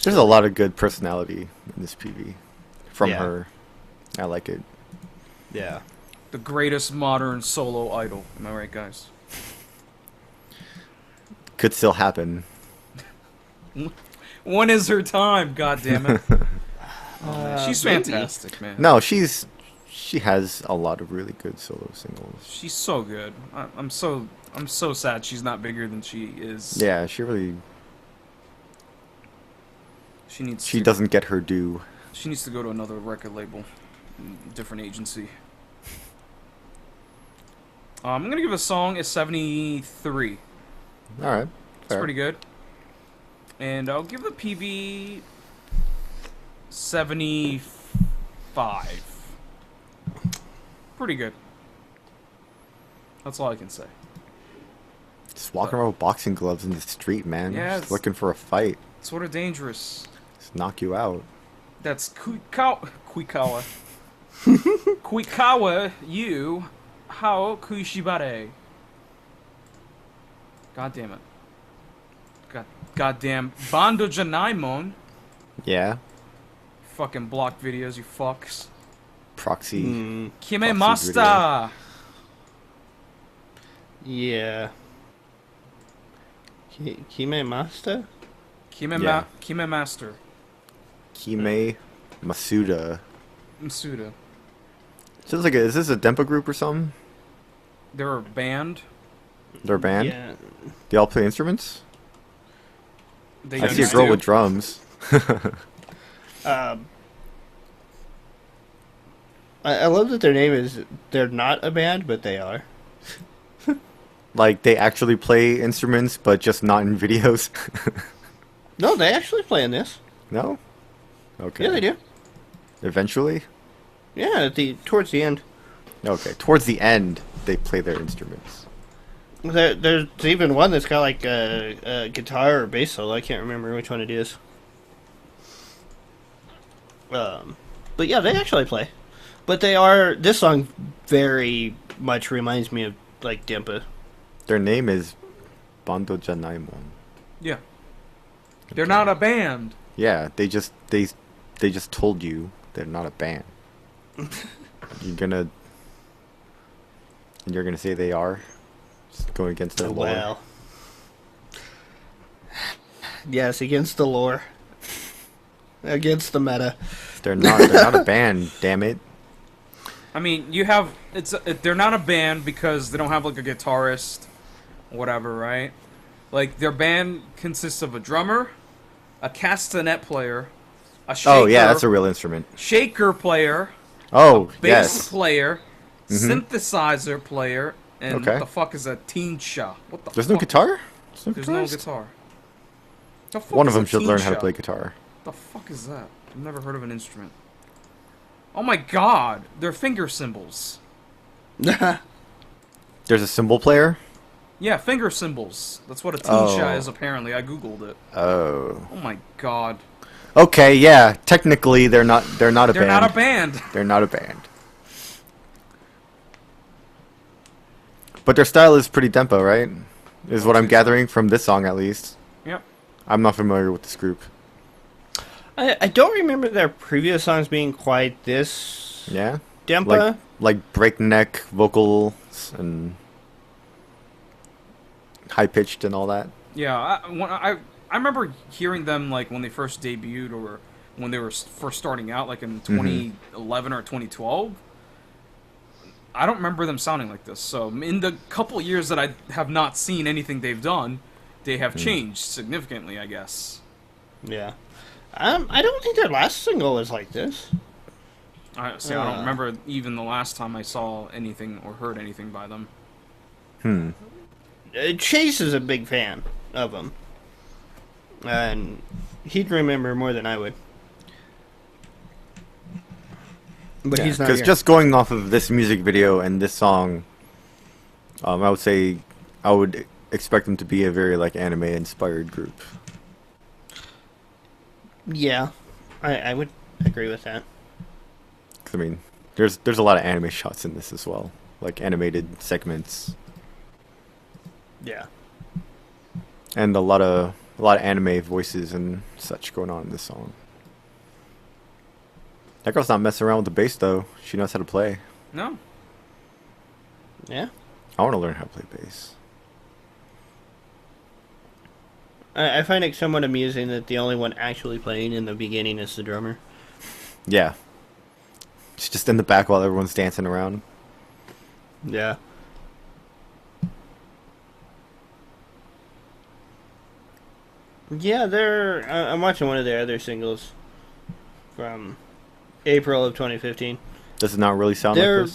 There's a lot of good personality in this PV from her. I like it. Yeah. The greatest modern solo idol. Am I right, guys? Could still happen. When is her time? God damn it! She's fantastic, man. No, she has a lot of really good solo singles. She's so good. I'm so sad she's not bigger than she is. Yeah, she really. She doesn't get her due. She needs to go to another record label, different agency. I'm gonna give a song a 73. All right, it's pretty good. And I'll give the PV 75. Pretty good. That's all I can say. Just walking around with boxing gloves in the street, man. Yeah, just looking for a fight. Sort of dangerous. Just knock you out. That's Kikkawa. Kikkawa You, how kushibare. God damn it. Goddamn Bando Janaimon. Yeah. Fucking block videos, you fucks. Proxy. Kime Master. Yeah. Kime Master? Kime Master. Kime Masuda. Masuda. Sounds like is this a Dempa group or something? They're a band. They're a band? Yeah. They all play instruments? They I see a girl with drums. I love that their name is... They're not a band, but they are. Like, they actually play instruments, but just not in videos? No, they actually play in this. No? Okay. Yeah, they do. Eventually? Yeah, towards the end. Okay, towards the end, they play their instruments. There's even one that's got like a guitar or bass solo. I can't remember which one it is. But yeah, they actually play. But they are... This song very much reminds me of, like, Dempa. Their name is Bando Janaimon. Yeah. They're not a band. Yeah, they just told you they're not a band. You're gonna say they are? Just going against their lore. Well. Yes, against the lore. Against the meta. They're not a band, damn it. I mean, they're not a band because they don't have like a guitarist, whatever, right? Like their band consists of a drummer, a castanet player, a shaker. Oh yeah, that's a real instrument. Shaker player. Oh, bass yes. player, synthesizer player, and Okay. what the fuck is a teensha? What the There's fuck? no guitar? There's no guitar. The fuck One of is a them should learn how to teensha? play guitar. The fuck is that? I've never heard of an instrument. Oh my god, they're finger cymbals. There's a cymbal player? Yeah, finger cymbals. That's what a teensha Oh. is apparently. I googled it. Oh. Oh my god. Okay, yeah. Technically, they're not a They're band. not a band. They're not a band. But their style is pretty Dempa, right? Is what I'm gathering from this song, at least. Yep. I'm not familiar with this group. I don't remember their previous songs being quite this... Yeah? Dempa? Like breakneck vocals and high-pitched and all that. Yeah, I remember hearing them like when they first debuted or when they were first starting out, like in 2011 or 2012. I don't remember them sounding like this. So in the couple years that I have not seen anything they've done, they have changed significantly, I guess. Yeah. I don't think their last single was like this. I don't remember even the last time I saw anything or heard anything by them. Chase is a big fan of them. And he'd remember more than I would. But he's not because here. just going off of this music video and this song, I would say I would expect them to be a very like anime inspired group. Yeah, I would agree with that. 'Cause, I mean, there's a lot of anime shots in this as well, like animated segments, Yeah. and a lot of anime voices and such going on in this song. That girl's not messing around with the bass though. She knows how to play. No. Yeah. I want to learn how to play bass. I find it somewhat amusing that the only one actually playing in the beginning is the drummer. Yeah. She's just in the back while everyone's dancing around. Yeah. Yeah, I'm watching one of their other singles from April of 2015. Does it not really sound They're- like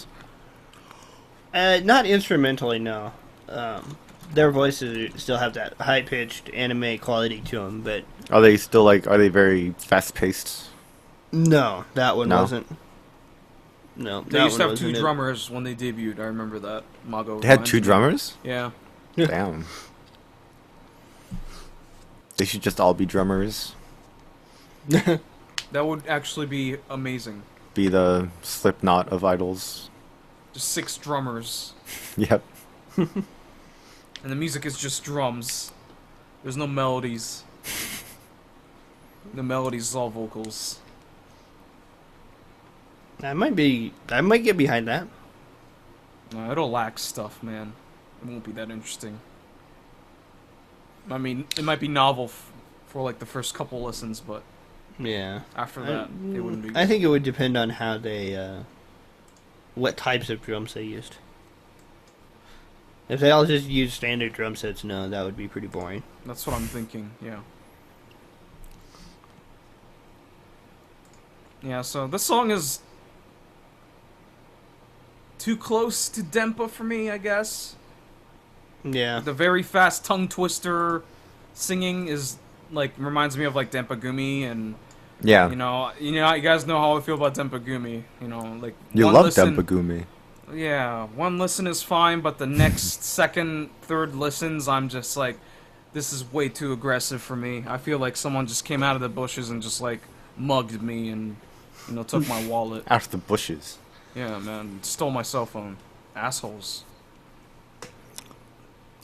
this? Not instrumentally, no. Their voices still have that high-pitched anime quality to them, but Are they still like? Are they very fast paced? no, that one No? wasn't. No, They that used to one have two wasn't it. drummers when they debuted. I remember that. Mago. They had reminds two me. drummers. Yeah. Damn. They should just all be drummers. That would actually be amazing. Be the Slipknot of idols. Just 6 drummers. Yep. And the music is just drums. There's no melodies. The melodies is all vocals. I might get behind that. No, it'll lack stuff, man. It won't be that interesting. I mean, it might be novel for like the first couple listens, but Yeah. after that, it wouldn't be good. I think it would depend on how they, what types of drums they used. If they all just used standard drum sets, no, that would be pretty boring. That's what I'm thinking, yeah. Yeah, so this song is too close to Dempa for me, I guess. Yeah. The very fast tongue twister singing is like reminds me of like Dempa Gumi, and Yeah. you guys know how I feel about Dempa Gumi. You know, like You one love listen- Dempagumi. Yeah, one listen is fine, but the next, second, third listens, I'm just like, this is way too aggressive for me. I feel like someone just came out of the bushes and just like mugged me and took my wallet. Out of the bushes. Yeah, man, stole my cell phone. Assholes.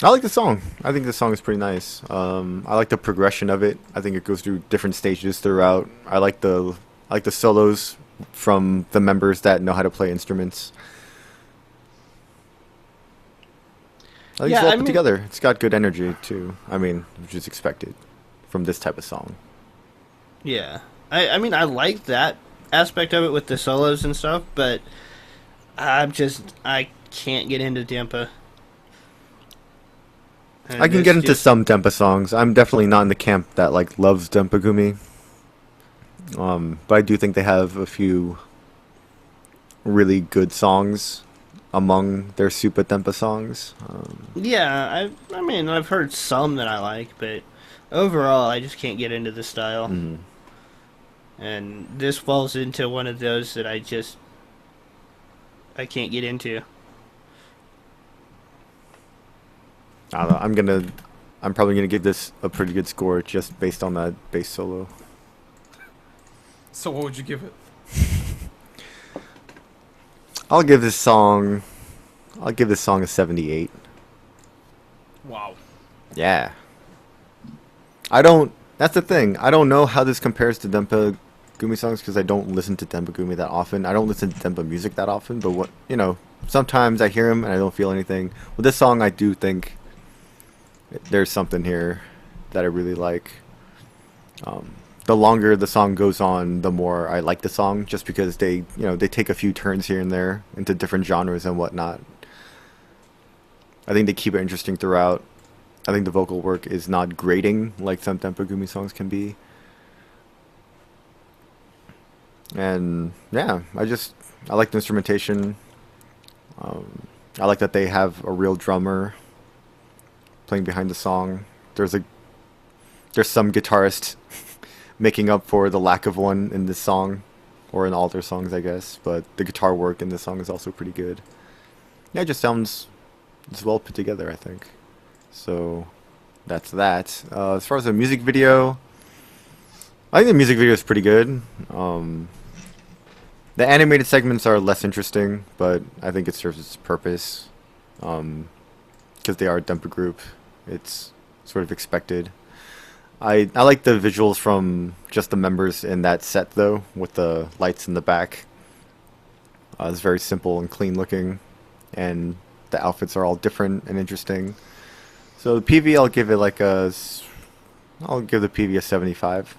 I like the song. I think the song is pretty nice. I like the progression of it. I think it goes through different stages throughout. I like the solos from the members that know how to play instruments. I think it's well put together. It's got good energy too. I mean, which is expected from this type of song. Yeah. I mean, I like that aspect of it with the solos and stuff, but I can't get into Dempa. And I can get into some Dempa songs. I'm definitely not in the camp that like loves Dempagumi. But I do think they have a few really good songs among their Super Dempa songs. Yeah, I mean, I've heard some that I like, but overall, I just can't get into the style. Mm-hmm. And this falls into one of those that I can't get into. I don't know. I'm probably gonna give this a pretty good score just based on that bass solo. So what would you give it? I'll give this song a 78. Wow. Yeah. That's the thing. I don't know how this compares to Dempa Gumi songs because I don't listen to Dempa Gumi that often. I don't listen to Dempa music that often, but sometimes I hear him and I don't feel anything. With this song, I do think there's something here that I really like. the longer the song goes on, the more I like the song, just because they take a few turns here and there into different genres and whatnot. I think they keep it interesting throughout. I think the vocal work is not grating like some Tempogumi songs can be. And yeah, I like the instrumentation. I like that they have a real drummer playing behind the song. There's some guitarist making up for the lack of one in this song, or in all their songs, I guess. But the guitar work in this song is also pretty good. Yeah, it just sounds well put together, I think. So that's that. As far as the music video, I think the music video is pretty good. The animated segments are less interesting, but I think it serves its purpose. Because they are a Dempa group, it's sort of expected. I like the visuals from just the members in that set, though, with the lights in the back. It's very simple and clean looking, and the outfits are all different and interesting. So the PV, I'll give the PV a 75.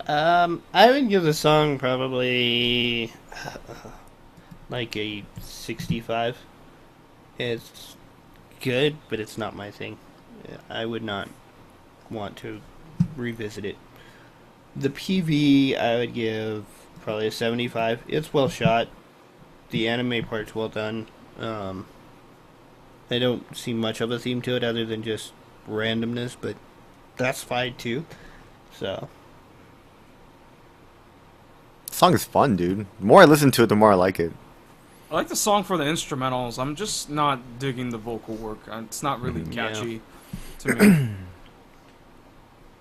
I would give the song probably like a 65. It's good, but it's not my thing. I would not want to revisit it. The PV, I would give probably a 75. It's well shot. The anime part's well done. I don't see much of a theme to it other than just randomness, but that's fine too. So The song is fun, dude. The more I listen to it, the more I like it. I like the song for the instrumentals. I'm just not digging the vocal work. It's not really catchy to me.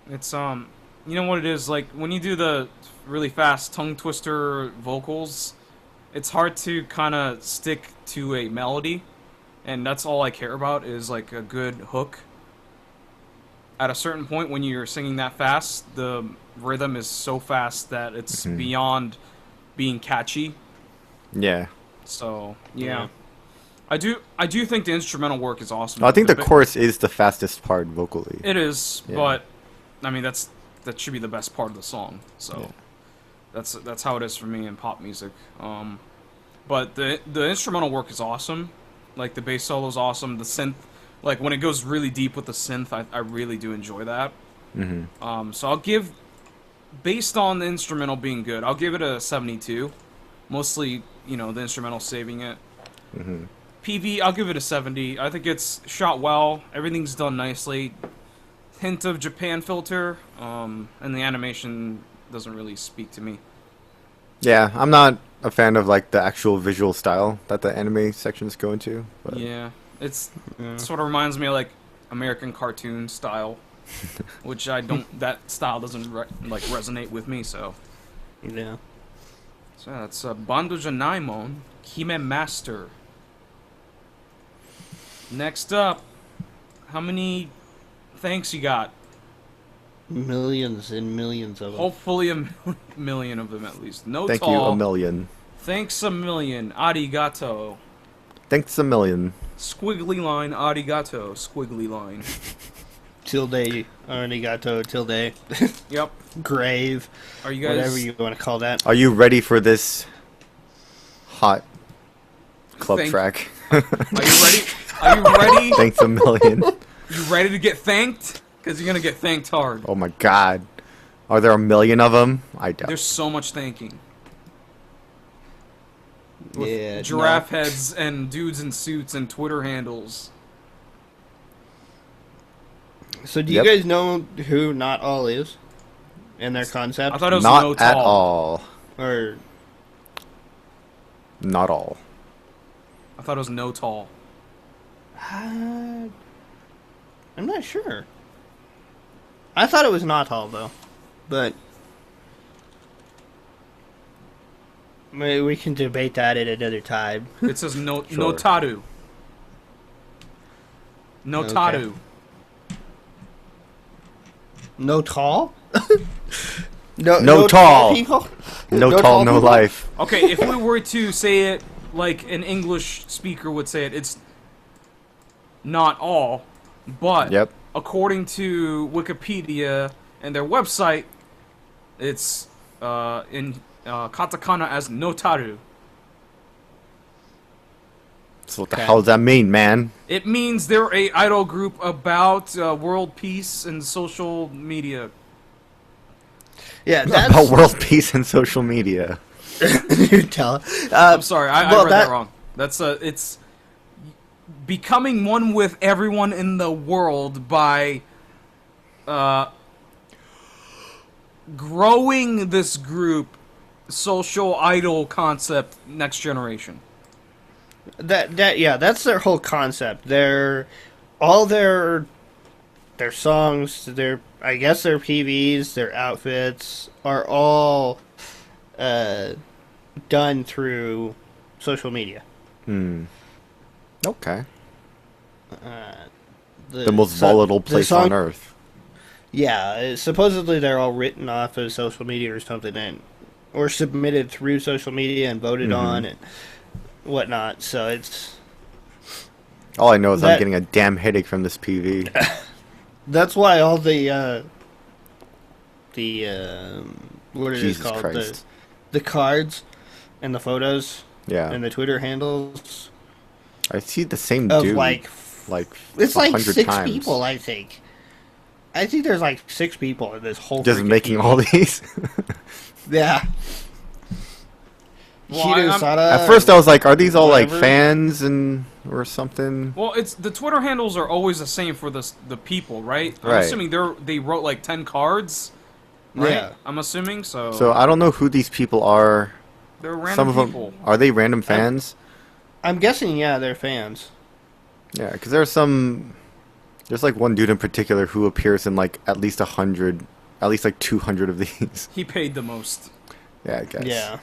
It's you know what it is, like when you do the really fast tongue twister vocals, it's hard to kind of stick to a melody, and that's all I care about is like a good hook. At a certain point when you're singing that fast, the rhythm is so fast that it's beyond being catchy. Yeah. So, yeah. I do think the instrumental work is awesome. I think the chorus is the fastest part vocally. It is, but I mean that should be the best part of the song. So that's how it is for me in pop music. But the instrumental work is awesome. Like the bass solo is awesome. The synth, like when it goes really deep with the synth, I really do enjoy that. So I'll give, based on the instrumental being good, I'll give it a 72. Mostly, you know, the instrumental saving it. PV, I'll give it a 70. I think it's shot well. Everything's done nicely. Hint of Japan filter, and the animation doesn't really speak to me. Yeah, I'm not a fan of like the actual visual style that the anime sections go into. But. Yeah, it sort of reminds me of like American cartoon style, which I don't. That style doesn't resonate with me. So yeah. So that's Bando Janaimon Hime Master. Next up, how many thanks you got? Millions and millions of them. Hopefully a million of them at least. Notall. Thank you a million. Thanks a million. Arigato. Thanks a million. Squiggly line. Arigato. Squiggly line. Tilde. Arigato. Tilde. Yep. Grave. Are you guys... Whatever you want to call that. Are you ready for this hot club track? Are you ready? Are you ready? Thanks a million. You ready to get thanked? Because you're going to get thanked hard. Oh my god. Are there a million of them? I doubt. There's so much thanking. With Yeah. giraffe heads and dudes in suits and Twitter handles. So do you guys know who Not All is? And their concept? I thought it was Not Notall. at all. Or... Not all. I thought it was Notall. I'm not sure. I thought it was Not All, though. But... maybe we can debate that at another time. It says Notaru. Notaru. Okay. No tall? No tall. People? No tall, no people? life. Okay, if we were to say it like an English speaker would say it, it's not all, but according to Wikipedia and their website, it's in katakana as notaru. So what the hell does that mean, man? It means they're a idol group about world peace and social media. Yeah, that's About world peace and social media. you tell. I'm sorry, I well, read that wrong. That's it's becoming one with everyone in the world by growing this group social idol concept next generation. That's their whole concept. All their songs, I guess their PVs, their outfits are all done through social media. Okay. The The most volatile place song, on earth. Yeah, supposedly they're all written off of social media or something, or submitted through social media and voted on and whatnot. So it's All I know is I'm getting a damn headache from this PV. that's why all the what it is Jesus called Christ. the cards and the photos Yeah. and the Twitter handles I see the same of dude like it's 100 like 6 times. people. I think there's like 6 people in this whole Just freaking making PV. all these. Yeah. Well, Hiro I'm- Sada, At first I was like, are these all like whatever. fans and or something? Well, it's the Twitter handles are always the same for the people, right? I'm Right. assuming they wrote like 10 cards, right? Yeah. I'm assuming so. So I don't know who these people are. They're random Some of people. them are they random fans? I'm guessing, yeah, they're fans. Yeah, because there's like one dude in particular who appears in like at least 100, at least like 200 of these. He paid the most. Yeah, I guess. Yeah.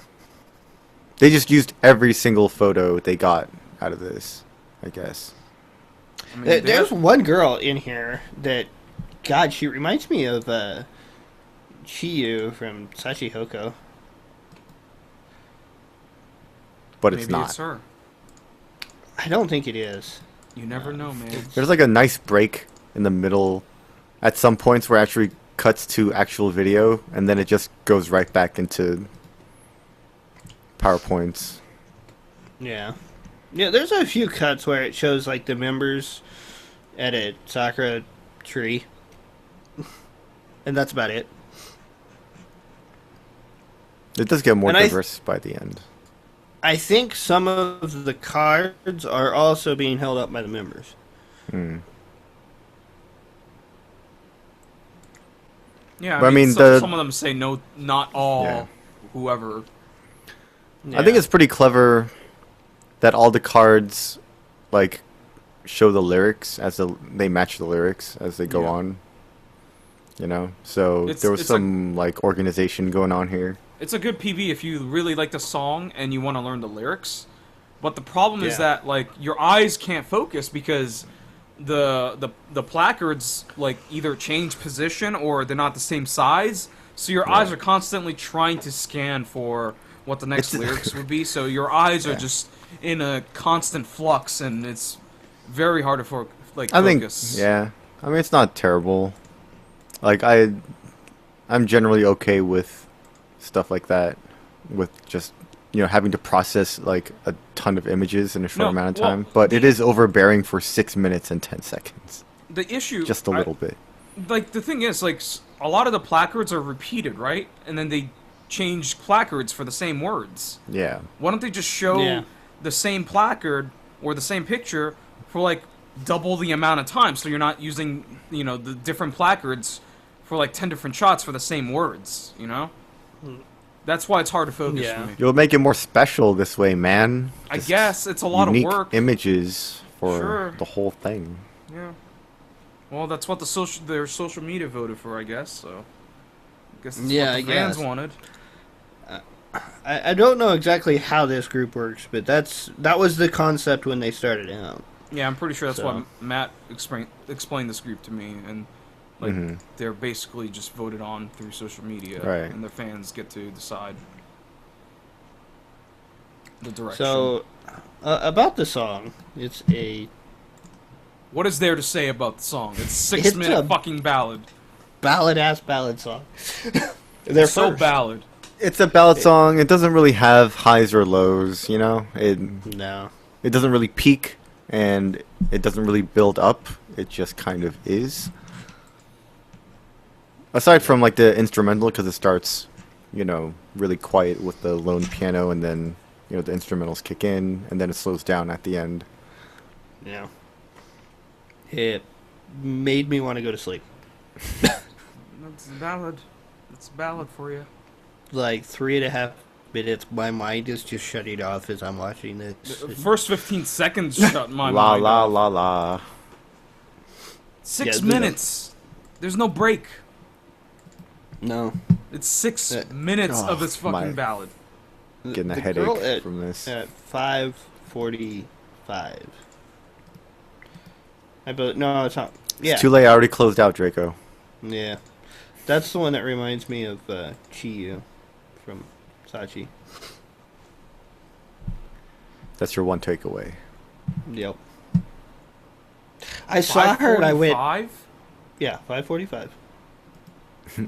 They just used every single photo they got out of this, I guess. I mean, they There's have- one girl in here that, God, she reminds me of Chiyu from Sachi Hoko. But it's maybe not. it's her. I don't think it is. You never know, man. There's like a nice break in the middle at some points where it actually cuts to actual video, and then it just goes right back into PowerPoints. Yeah. Yeah, there's a few cuts where it shows, like, the members at a sakura tree. And that's about it. It does get more And diverse by the end. I think some of the cards are also being held up by the members. Yeah, But I mean, some of them say no, not all, Yeah. whoever. I think it's pretty clever that all the cards like show the lyrics they match the lyrics as they go Yeah. on. You know, so It's- there was it's some like organization going on here. It's a good PV if you really like the song and you want to learn the lyrics. But the problem is Yeah. that like your eyes can't focus because the placards like either change position or they're not the same size. So your eyes are constantly trying to scan for what the next lyrics would be. So your eyes are just in a constant flux, and it's very hard to focus. I think, yeah. I mean, it's not terrible. Like I'm generally okay with stuff like that, with just having to process like a ton of images in a short amount of time. But it is overbearing for 6 minutes and 10 seconds. The issue, Just a little bit. like the thing is, like a lot of the placards are repeated, right? And then they change placards for the same words. Yeah. Why don't they just show Yeah. the same placard or the same picture for like double the amount of time, so you're not using the different placards for like 10 different shots for the same words, That's why it's hard to focus Yeah. for me. You'll make it more special this way, man. I Just guess it's a lot of unique work. images for Sure. the whole thing. Yeah. Well, that's what their social media voted for, I guess. So, I guess that's Yeah, what I the fans guess. wanted. I don't know exactly how this group works, but that was the concept when they started out. Yeah, I'm pretty sure that's So. why Matt explained this group to me, and like they're basically just voted on through social media, Right. and their fans get to decide the direction. So, about the song, it's a What is there to say about the song? It's a It's 6-minute a- fucking ballad. Ballad song. They're So first. ballad. It's a ballad song. It doesn't really have highs or lows, you know? No. It doesn't really peak, and it doesn't really build up. It just kind of is. Aside from, like, the instrumental, because it starts, you know, really quiet with the lone piano, and then, you know, the instrumentals kick in, and then it slows down at the end. Yeah. It made me want to go to sleep. That's a ballad. It's a ballad for you. Like 3.5 minutes, my mind is just shutting off as I'm watching this. The first 15 seconds shut my La mind la off. la la. 6 Yeah, minutes. There's no break. No. It's 6 Uh, minutes of oh, this fucking my- ballad. Getting a The girl headache from this. At 5:45. I believe. No, it's not. Yeah. It's too late. I already closed out, Draco. Yeah. That's the one that reminds me of Chi-Yu from Sachi. That's your one takeaway. Yep. I saw her and I went, 5:45? yeah, 5:45.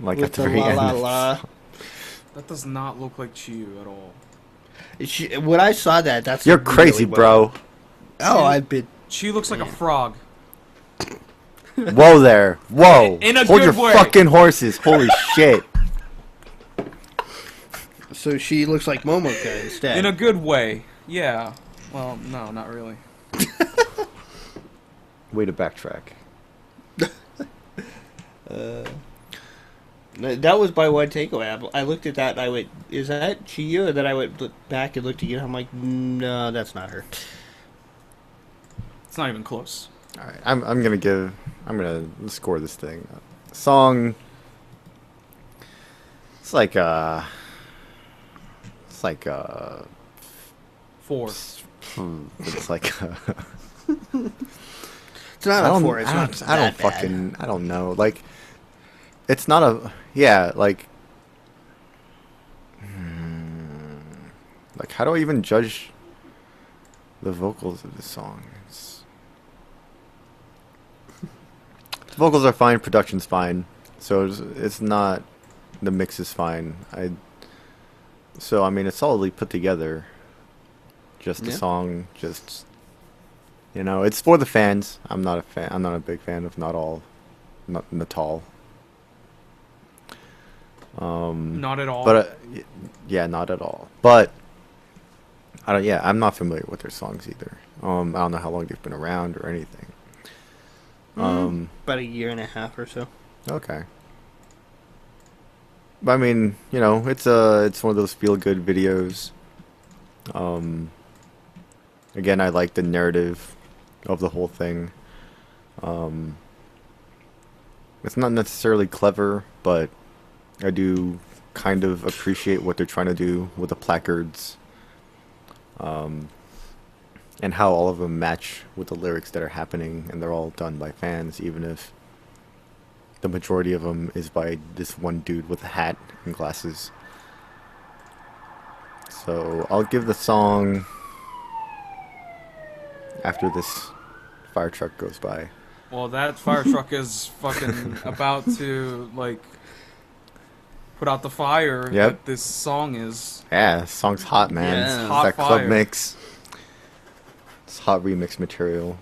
Like With at the the very la end. la la. That does not look like Chiyu at all. When I saw that, that's You're really crazy, what- bro. Oh, I've been. Chiyu looks like a frog. Whoa there. Whoa. In a Hold good your way. fucking horses. Holy shit. So she looks like Momoka instead. In a good way. Yeah. Well, no, not really. Way to backtrack. That was my one takeaway. I looked at that and I went, "Is that Chi-Yu?" And then I went back and looked again. I'm like, "No, that's not her." It's not even close. All right. I'm gonna score this thing. Song. It's like 4. it's like It's not a 4. It's I not don't that bad. fucking I don't know. Like it's not a like like how do I even judge the vocals of this song? The vocals are fine, production's fine, so it's not. The mix is fine. So I mean, it's solidly put together. Just the Yeah. song, just it's for the fans. I'm not a fan. I'm not a big fan of Notall. Not at all. But yeah, not at all. But I don't. Yeah, I'm not familiar with their songs either. I don't know how long they've been around or anything. About a year and a half or so. Okay. But I mean, it's one of those feel good videos. Again, I like the narrative of the whole thing. It's not necessarily clever, but I do kind of appreciate what they're trying to do with the placards. And how all of them match with the lyrics that are happening, and they're all done by fans, even if the majority of them is by this one dude with a hat and glasses. So I'll give the song after this fire truck goes by. Well, that fire truck is fucking about to, like, put out the fire that this song is. Yeah, this song's hot, man. Yeah. It's Hot that fire. club mix. It's hot remix material.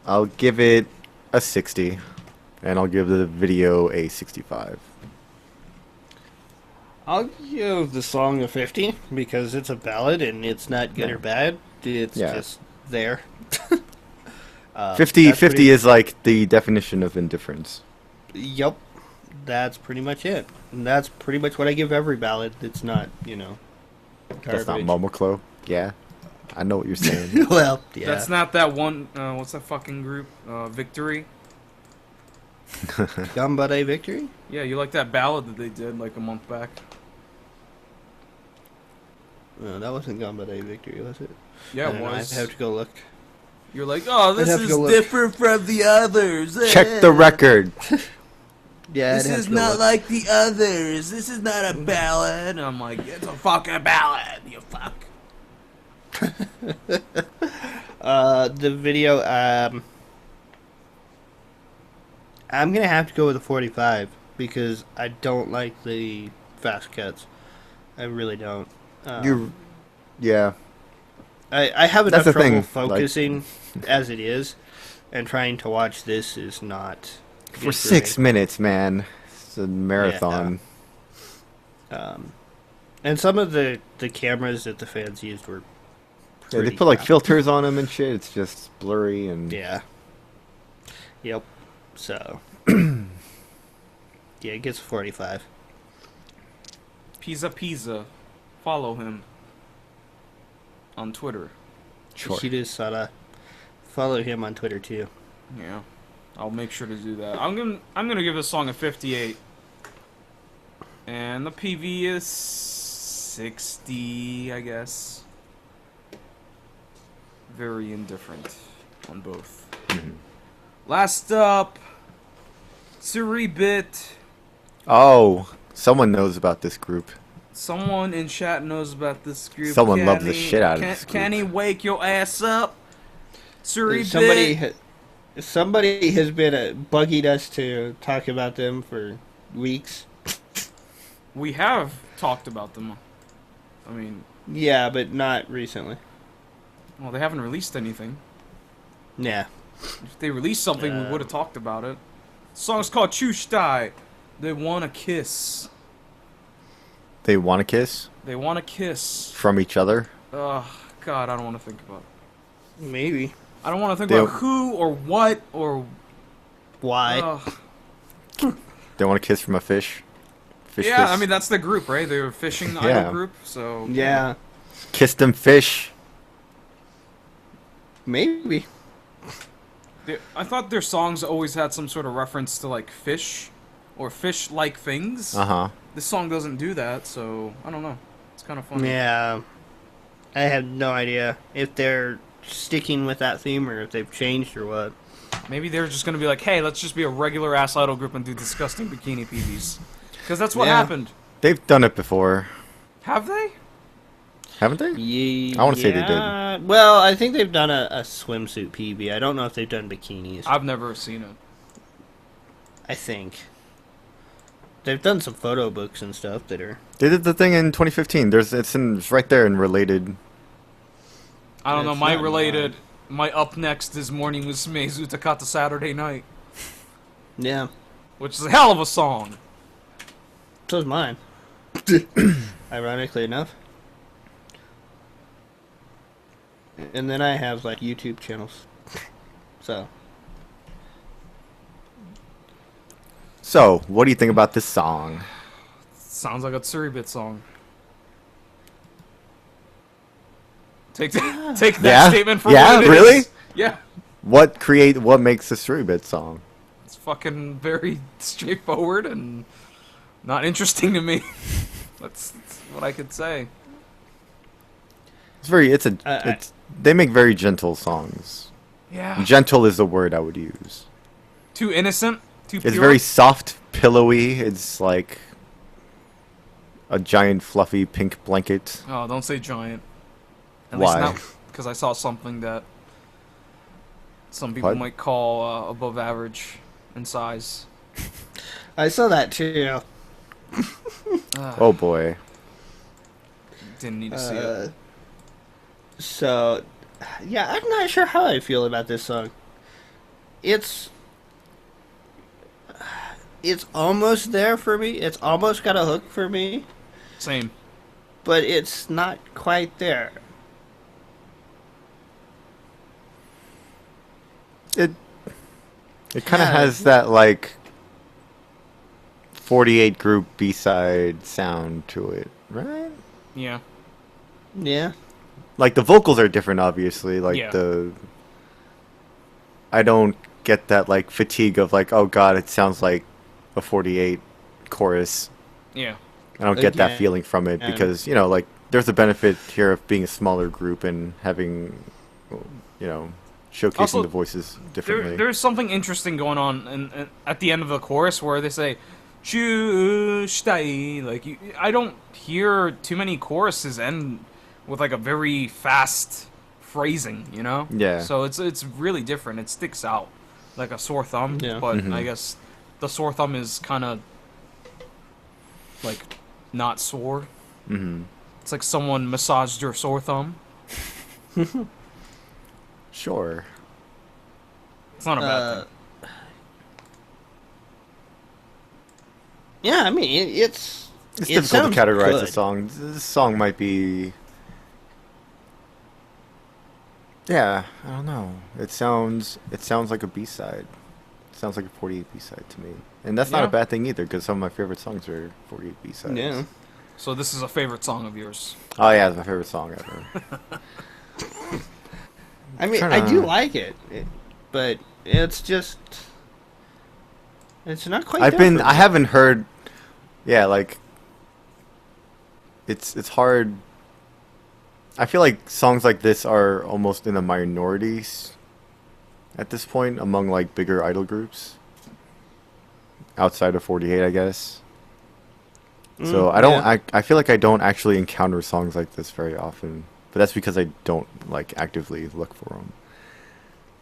I'll give it a 60. And I'll give the video a 65. I'll give the song a 50 because it's a ballad and it's not good or bad. It's just there. 50 is like the definition of indifference. Yep. That's pretty much it. And that's pretty much what I give every ballad. It's not, That's not garbage. Momoclo. Yeah. I know what you're saying. Well, yeah. That's not that one. What's that fucking group? Victory. Gambare Victory? Yeah, you like that ballad that they did like a month back? No, that wasn't Gambare Victory, was it? Yeah, I it don't know, was. I'd have to go look. You're like, oh, this have to is go look. different from the others. Check the record. Yeah, This is not like the others. This is not a ballad. And I'm like, it's a fucking ballad, you fuck. the video, I'm gonna have to go with a 45 because I don't like the fast cuts. I really don't. Yeah. I have enough That's the trouble thing, focusing as it is, and trying to watch this is not For good 6 me. minutes, man. It's a marathon. And some of the cameras that the fans used were Yeah, they pretty put like crappy. filters on them and shit. It's just blurry and Yeah. Yep. So. Yeah, it gets a 45. Pizza. Follow him on Twitter. Sure. She does follow him on Twitter too. Yeah, I'll make sure to do that. I'm gonna give this song a 58, and the PV is 60, I guess. Very indifferent on both. Last up, Tsuribit. Oh, someone knows about this group. Someone in chat knows about this group. Someone loves the shit out of this group. Can he wake your ass up? Tsuribit. Somebody has been bugging us to talk about them for weeks. We have talked about them. I mean, Yeah, but not recently. well, they haven't released anything. Yeah. If they released something, we would have talked about it. The song's called Chushtai. They wanna kiss. They want to kiss They wanna kiss. from each other. Ugh, God, I don't want to think about it. Maybe. I don't want to think They- about who or what or. Why? They want to kiss from a fish. Fish Yeah, kiss. I mean that's the group, right? They were fishing Yeah. idol group, so Yeah. Kiss them fish. Maybe. I thought their songs always had some sort of reference to like fish or fish-like things. Uh-huh. This song doesn't do that, so I don't know. It's kind of funny. Yeah. I have no idea if they're sticking with that theme or if they've changed or what. Maybe they're just gonna be like, hey, let's just be a regular ass idol group and do disgusting bikini PVs. Because that's what happened. They've done it before. Have they? Haven't they? Yeah, I wanna say they did. Well, I think they've done a swimsuit PB. I don't know if they've done bikinis. I've never seen it. I think. They've done some photo books and stuff that are... They did the thing in 2015. It's right there in related. I don't know. It's My not related, my up next is Morning Musume Zutakata Saturday Night, Yeah. which is a hell of a song. So's mine. Ironically enough. And then I have, like, YouTube channels. So... So, what do you think about this song? Sounds like a Tsuribit song. Take that Yeah? statement for Yeah? what it Really? is. Yeah. What makes a Tsuribit song? It's fucking very straightforward and not interesting to me. That's what I could say. They make very gentle songs. Yeah. Gentle is the word I would use. Too innocent. Too pure. It's very soft, pillowy. It's like a giant, fluffy pink blanket. Oh, don't say giant. At Why? least not because I saw something that some people What? might call above average in size. I saw that too. Oh boy. Didn't need to see it. So, yeah, I'm not sure how I feel about this song. It's almost there for me. It's almost got a hook for me, Same. but it's not quite there. It kind of Yeah. has that like 48 group B-side sound to it, right? Yeah. Yeah. Like the vocals are different, obviously. Like Yeah. I don't get that like fatigue of like, oh god, it sounds like a 48 chorus. Yeah. I don't get that Okay. feeling from it And- because like there's a benefit here of being a smaller group and having, showcasing Also, the voices differently. There's something interesting going on at the end of the chorus where they say "Chushtai." Like I don't hear too many choruses end with like a very fast phrasing, you know? Yeah. So it's really different. It sticks out like a sore thumb. Yeah. But Mhm. I guess the sore thumb is kind of like not sore. Mm-hmm. It's like someone massaged your sore thumb. Sure. It's not a bad thing. Yeah, I mean, it's difficult to sounds categorize good. the song. This song might be... Yeah, I don't know. It sounds like a B-side. It sounds like a 48 B-side to me. And that's not Yeah. a bad thing either, because some of my favorite songs are 48 B-sides. Yeah. So this is a favorite song of yours. Oh yeah, it's my favorite song ever. I mean, Kinda- I do like it, but it's just... It's not quite there for me. I haven't heard... Yeah, like... It's hard... I feel like songs like this are almost in the minorities at this point among like bigger idol groups outside of 48, I guess. So I don't. yeah. I feel like I don't actually encounter songs like this very often, but that's because I don't like actively look for them.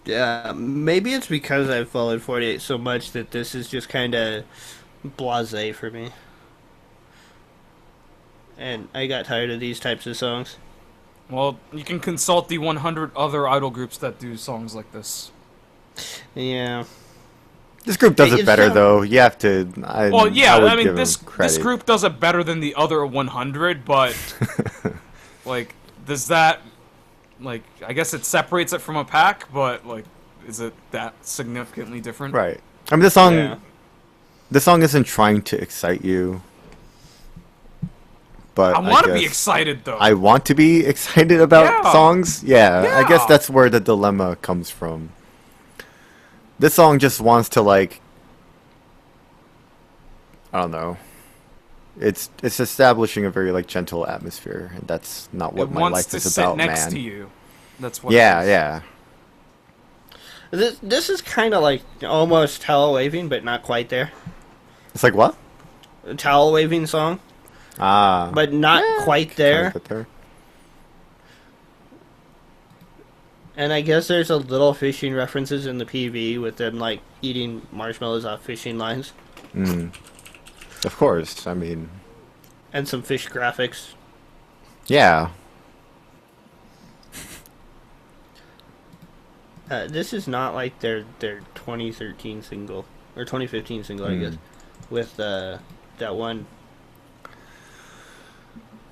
Yeah, maybe it's because I've followed 48 so much that this is just kind of blasé for me. And I got tired of these types of songs. Well, you can consult the 100 other idol groups that do songs like this. Yeah. This group does it It's better not- though. You have to. Well, yeah, would I mean give this them credit. group does it better than the other 100, but like, does that like? I guess it separates it from a pack, but like, is it that significantly different? Right. I mean, this song. Yeah. This song isn't trying to excite you. But I want to be guess- excited though. I want to be excited about Yeah. songs. Yeah, I guess Yeah. that's where the dilemma comes from. This song just wants to like, I don't know. It's establishing a very like gentle atmosphere, and that's not what it my wants life to is sit about, next man. to you. That's what. Yeah, it is. yeah. This is kind of like almost towel waving, but not quite there. It's like what? A towel waving song, Ah, but not quite kinda there. get there. And I guess there's a little fishing references in the PV with them like eating marshmallows off fishing lines Mm. Of course. I mean, and some fish graphics. yeah. This is not like their 2013 single or 2015 single, I guess, with that one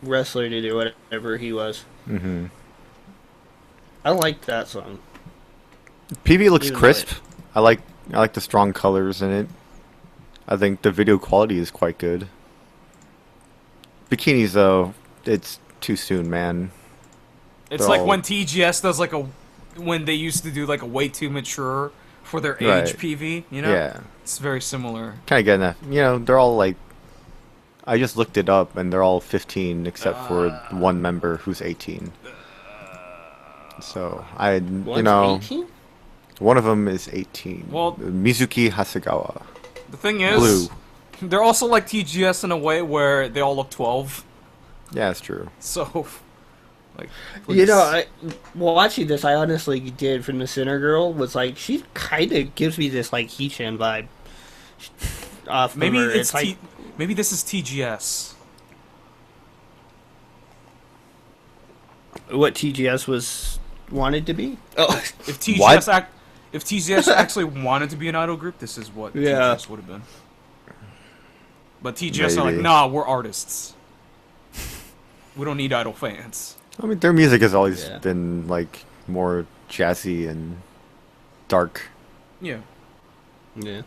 wrestler to do whatever he was. Mm-hmm. I like that song. PV looks Even though crisp. I like the strong colors in it. I think the video quality is quite good. Bikinis though, it's too soon, man. It's They're like all- when TGS does like when they used to do like a way too mature for their age Right. PV. You know. Yeah, It's very similar. kind of getting that. You know, they're all like. I just looked it up, and they're all 15 except for one member who's 18. So you One's know, 18? one of them is 18. Well- Mizuki Hasegawa. The thing is, Blue. they're also like TGS in a way where they all look 12. Yeah, it's true. So, like, You know, please. watching this, I honestly did from the Sinner Girl was like she kind of gives me this like Hichan vibe. Off maybe of her. it's like maybe this is TGS. what TGS was wanted to be. Oh, If TGS What? if TGS actually wanted to be an idol group, this is what Yeah. TGS would have been. But TGS are like, Maybe. nah, we're artists. We don't need idol fans. I mean, their music has always Yeah. been like more jazzy and dark. Yeah. yeah.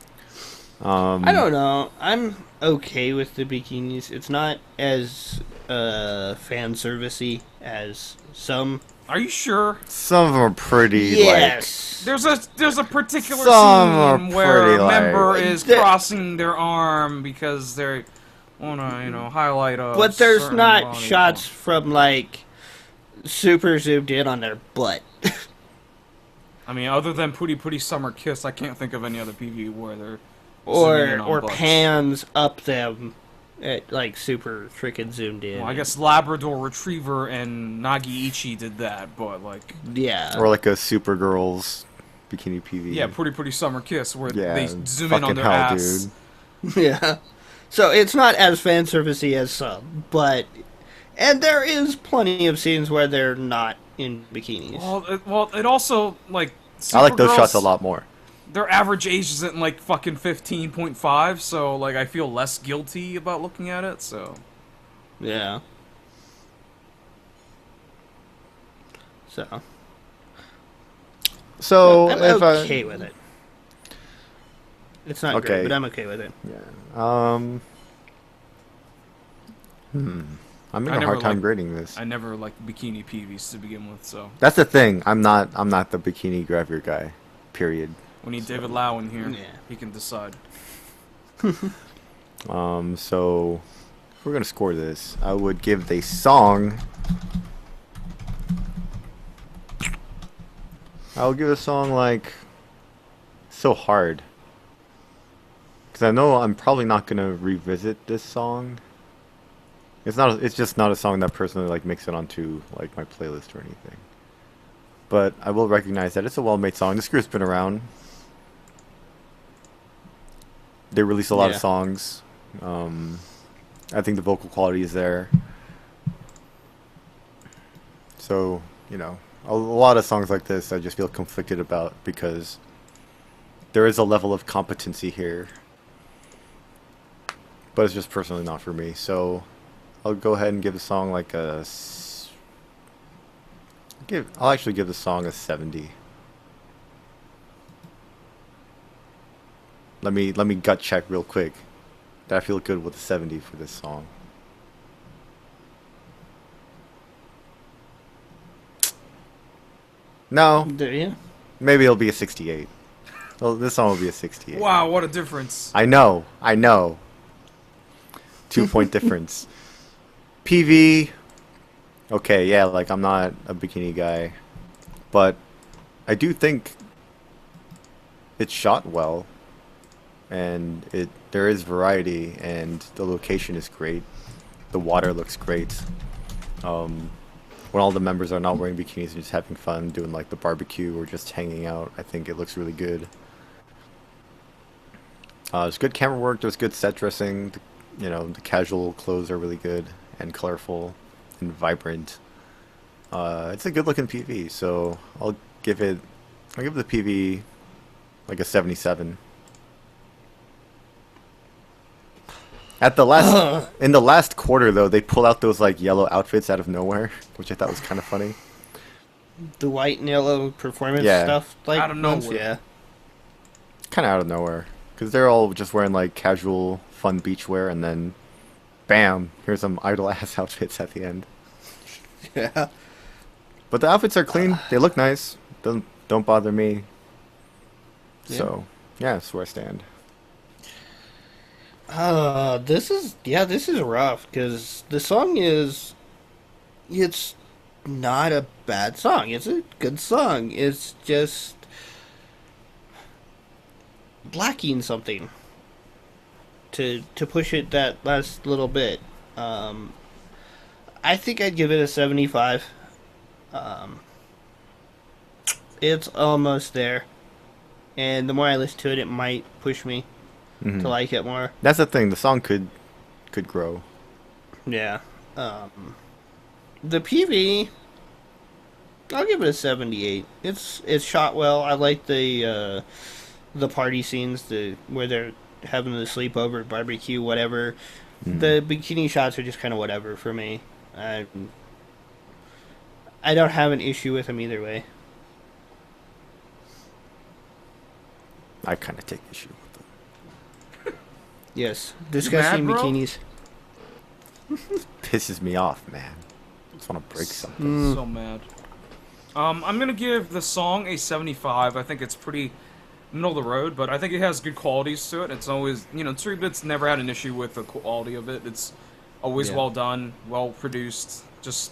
I I don't know. I'm okay with the bikinis. It's not as fan servicey as some. Are you sure? Some of them are pretty Yes. There's a particular Some are scene where pretty, a like- member is The- crossing their arm because they wanna, highlight a. But there's certain not body shots part. from like super zoomed in on their butt. I mean, other than Pooty Pooty Summer Kiss, I can't think of any other PV where they're zooming in on or butts. pans up them at like super freaking zoomed in. Well, I guess Labrador Retriever and Nagiichi did that, but like, Yeah. or like a Supergirls Bikini PV. Yeah, Pretty Summer Kiss, where Yeah, they zoom in on fucking their hell, ass. dude. Yeah. So it's not as fan servicey as some, but and there is plenty of scenes where they're not in bikinis. Well, it also like I like those shots a Supergirls, lot more. their average age isn't like fucking 15.5, so like I feel less guilty about looking at it. So Yeah. So So I'm if okay with it. It's not Okay. great, but I'm okay with it. I'm having I a never hard time liked- grading this. I never liked bikini PVs to begin with. So That's the thing. I'm not the bikini grabber guy. Period. we need David Lau in here. Yeah. He can decide. So if we're gonna score this, I would give the song. I would give the song like so hard. Because I know I'm probably not gonna revisit this song. It's not. It's just not a song that personally like makes it onto like my playlist or anything. But I will recognize that it's a well-made song. This group's been around. They release a lot of Yeah. songs. I think the vocal quality is there. So you know, a lot of songs like this I just feel conflicted about because there is a level of competency here. But it's just personally not for me. So I'll go ahead and give the song like a. I'll actually give the song a 70. Let me gut check real quick. That I feel good with a 70 for this song. No, Do you? maybe it'll be a 68. Well, this song will be a 68. Wow, what a difference! I know. 2-point difference. PV. Okay, yeah, like I'm not a bikini guy, but I do think it's shot well, and there is variety, and the location is great. The water looks great. When all the members are not wearing bikinis and just having fun doing like the barbecue or just hanging out, I think it looks really good. There's good camera work. There's good set dressing. The casual clothes are really good and colorful and vibrant. It's a good looking PV, so I'll give the PV like a 77. In the last quarter though, they pull out those like yellow outfits out of nowhere, which I thought was kind of funny. The white and yellow performance Yeah. stuff, like Out of nowhere. Yeah. Kind of out of nowhere, because they're all just wearing like casual, fun beach wear, and then, bam, here's some idol ass outfits at the end. Yeah. But the outfits are clean. They look nice. Don't bother me. Yeah. So yeah, that's where I stand. This is rough because the song it's not a bad song. It's a good song. It's just lacking something to push it that last little bit. I think I'd give it a 75. It's almost there, and the more I listen to it, it might push me to like it more. That's the thing. The song could grow. Yeah. The PV, I'll give it a 78. It's shot well. I like the party scenes, where they're having the sleepover, barbecue, whatever. The bikini shots are just kind of whatever for me. I don't have an issue with them either way. I kind of take issue with them. Yes, disgusting bro? bikinis. Pisses me off, man. Just want to break something. So mad. I'm gonna give the song a 75. I think it's pretty middle of the road, but I think it has good qualities to it. It's always, Tsuribit's never had an issue with the quality of it. It's always Yeah. well done, well produced. Just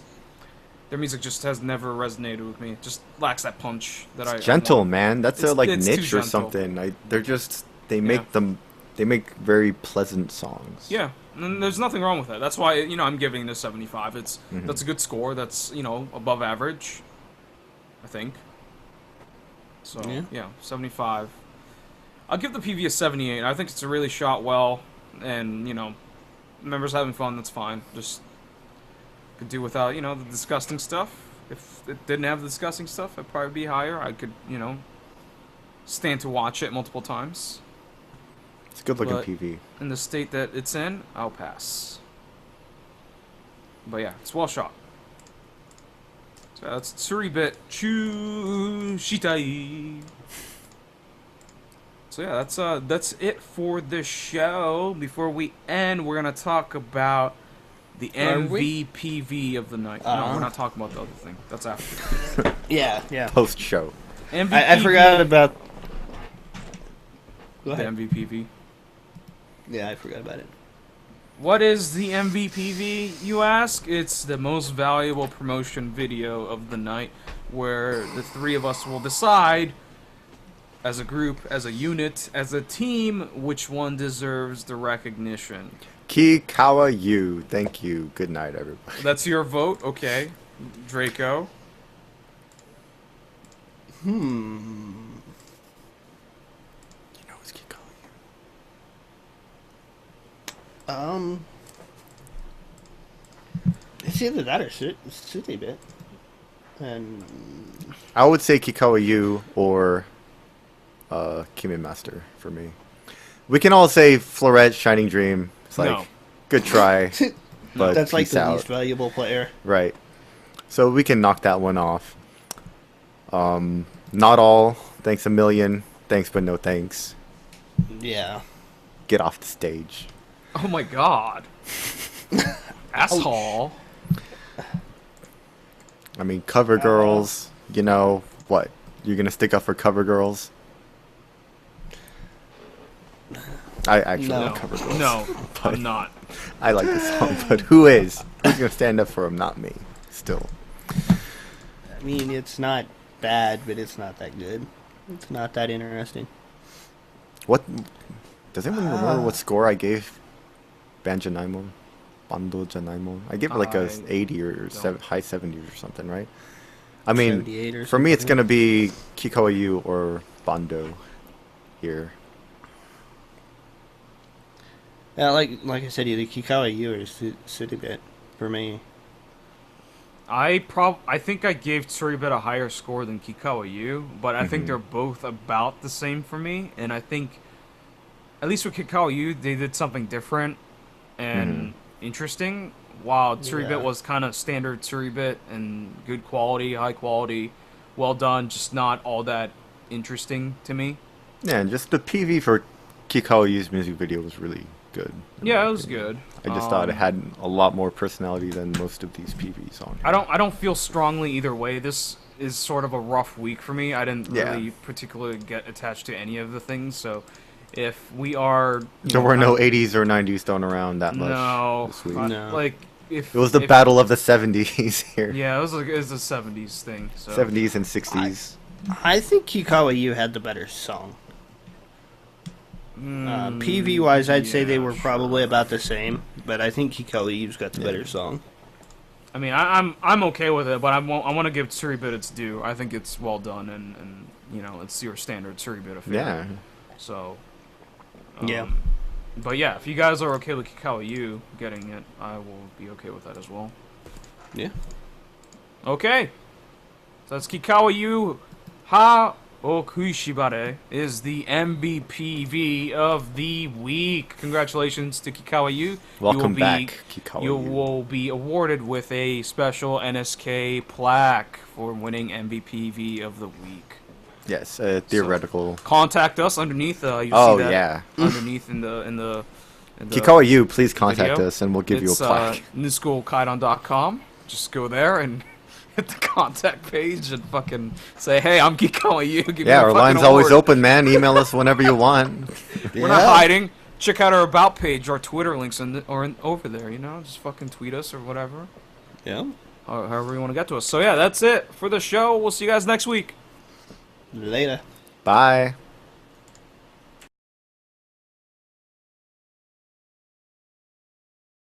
their music just has never resonated with me. It just lacks that punch that I Gentle, want. man. That's their It's- like it's too niche or gentle. something. They make very pleasant songs. Yeah, and there's nothing wrong with that. That's why I'm giving it a 75. That's a good score. That's above average, I think. So yeah, 75. I'll give the PV a 78. I think it's really shot well, and members having fun. That's fine. Just could do without the disgusting stuff. If it didn't have the disgusting stuff, it'd probably be higher. I could stand to watch it multiple times. It's a good looking But PV. in the state that it's in, I'll pass. But yeah, it's well shot. So that's Tsuribit Chu Shitai. So yeah, that's it for the show. Before we end, we're gonna talk about the MVPV of the night. No, we're not talking about the other thing. That's after. Yeah. Post show. MVP, I forgot about. Go the ahead. MVPV. Yeah, I forgot about it. What is the MVPV, you ask? It's the most valuable promotion video of the night, where the three of us will decide, as a group, as a unit, as a team, which one deserves the recognition. Kikkawa You. Thank you. Good night, everybody. That's your vote? Okay. Draco? You know it's Kikkawa You. It's either that or Tsuribit. And I would say Kikkawa You or Kimi Master for me. We can all say Florette, Shining Dream. It's like, No. good try, but that's like peace the out. least valuable player. Right. So we can knock that one off. Not all. Thanks a million. Thanks, but no thanks. Yeah. Get off the stage. Oh my god. Asshole. I mean, cover girls. You know what? You're gonna stick up for cover girls? I actually No. like cover girls. No, But I'm not. I like the song, but who is? Who's gonna stand up for him? Not me. Still. I mean, it's not bad, but it's not that good. It's not that interesting. What? Does anyone remember what score I gave Banjanaimon? Bando Janaimon? I gave it like a I 80 or don't. high 70s or something, right? I mean, 78 or for me, it's something. gonna be Kikkawa You or Bando here. Yeah, like I said, either Kikkawa You or Tsuribit for me. I think I gave Tsuribit a higher score than Kikkawa You, but I think they're both about the same for me, and I think, at least with Kikkawa You, they did something different and interesting, while Tsuribit Yeah. was kind of standard Tsuribit and good quality, high quality, well done, just not all that interesting to me. Yeah, and just the PV for Kikkawa Yu's music video was really good. in Yeah, my it was opinion. good. I just thought it had a lot more personality than most of these PVs on here. I don't feel strongly either way. This is sort of a rough week for me. I didn't really particularly get attached to any of the things, so if we are... There were no 80s or 90s thrown around that much No. this week. No. Like, if... It was the if- battle of the 70s here. Yeah, it was a 70s thing, so... 70s and 60s. I think Kikkawa You had the better song. PV wise, I'd say they were probably about the same, but I think Kikkawa You's got the better song. I mean, I'm okay with it, but I want to give Tsuribit its due. I think it's well done, and it's your standard Tsuribit affair. Yeah. So... Yeah. But yeah, if you guys are okay with Kikkawa You getting it, I will be okay with that as well. Yeah. Okay. So that's Kikkawa You Ha Okushibare is the MVPV of the week. Congratulations to Kikkawa You. Welcome back, Kikkawa You You. will be awarded with a special NSK plaque for winning MVPV of the week. Yes, theoretical. Contact us underneath. You Oh, see that yeah. underneath in the Kikkawa You, please contact video. us and we'll give you a It's plaque. newschoolkaidon.com. Just go there and hit the contact page and fucking say, "Hey, I'm Kikkawa You." Give me Yeah, a our fucking line's always award. open, man. Email us whenever you want. We're not hiding. Check out our about page, our Twitter links, over there. Just fucking tweet us or whatever, Yeah. or however you want to get to us. So yeah, that's it for the show. We'll see you guys next week. Later. Bye.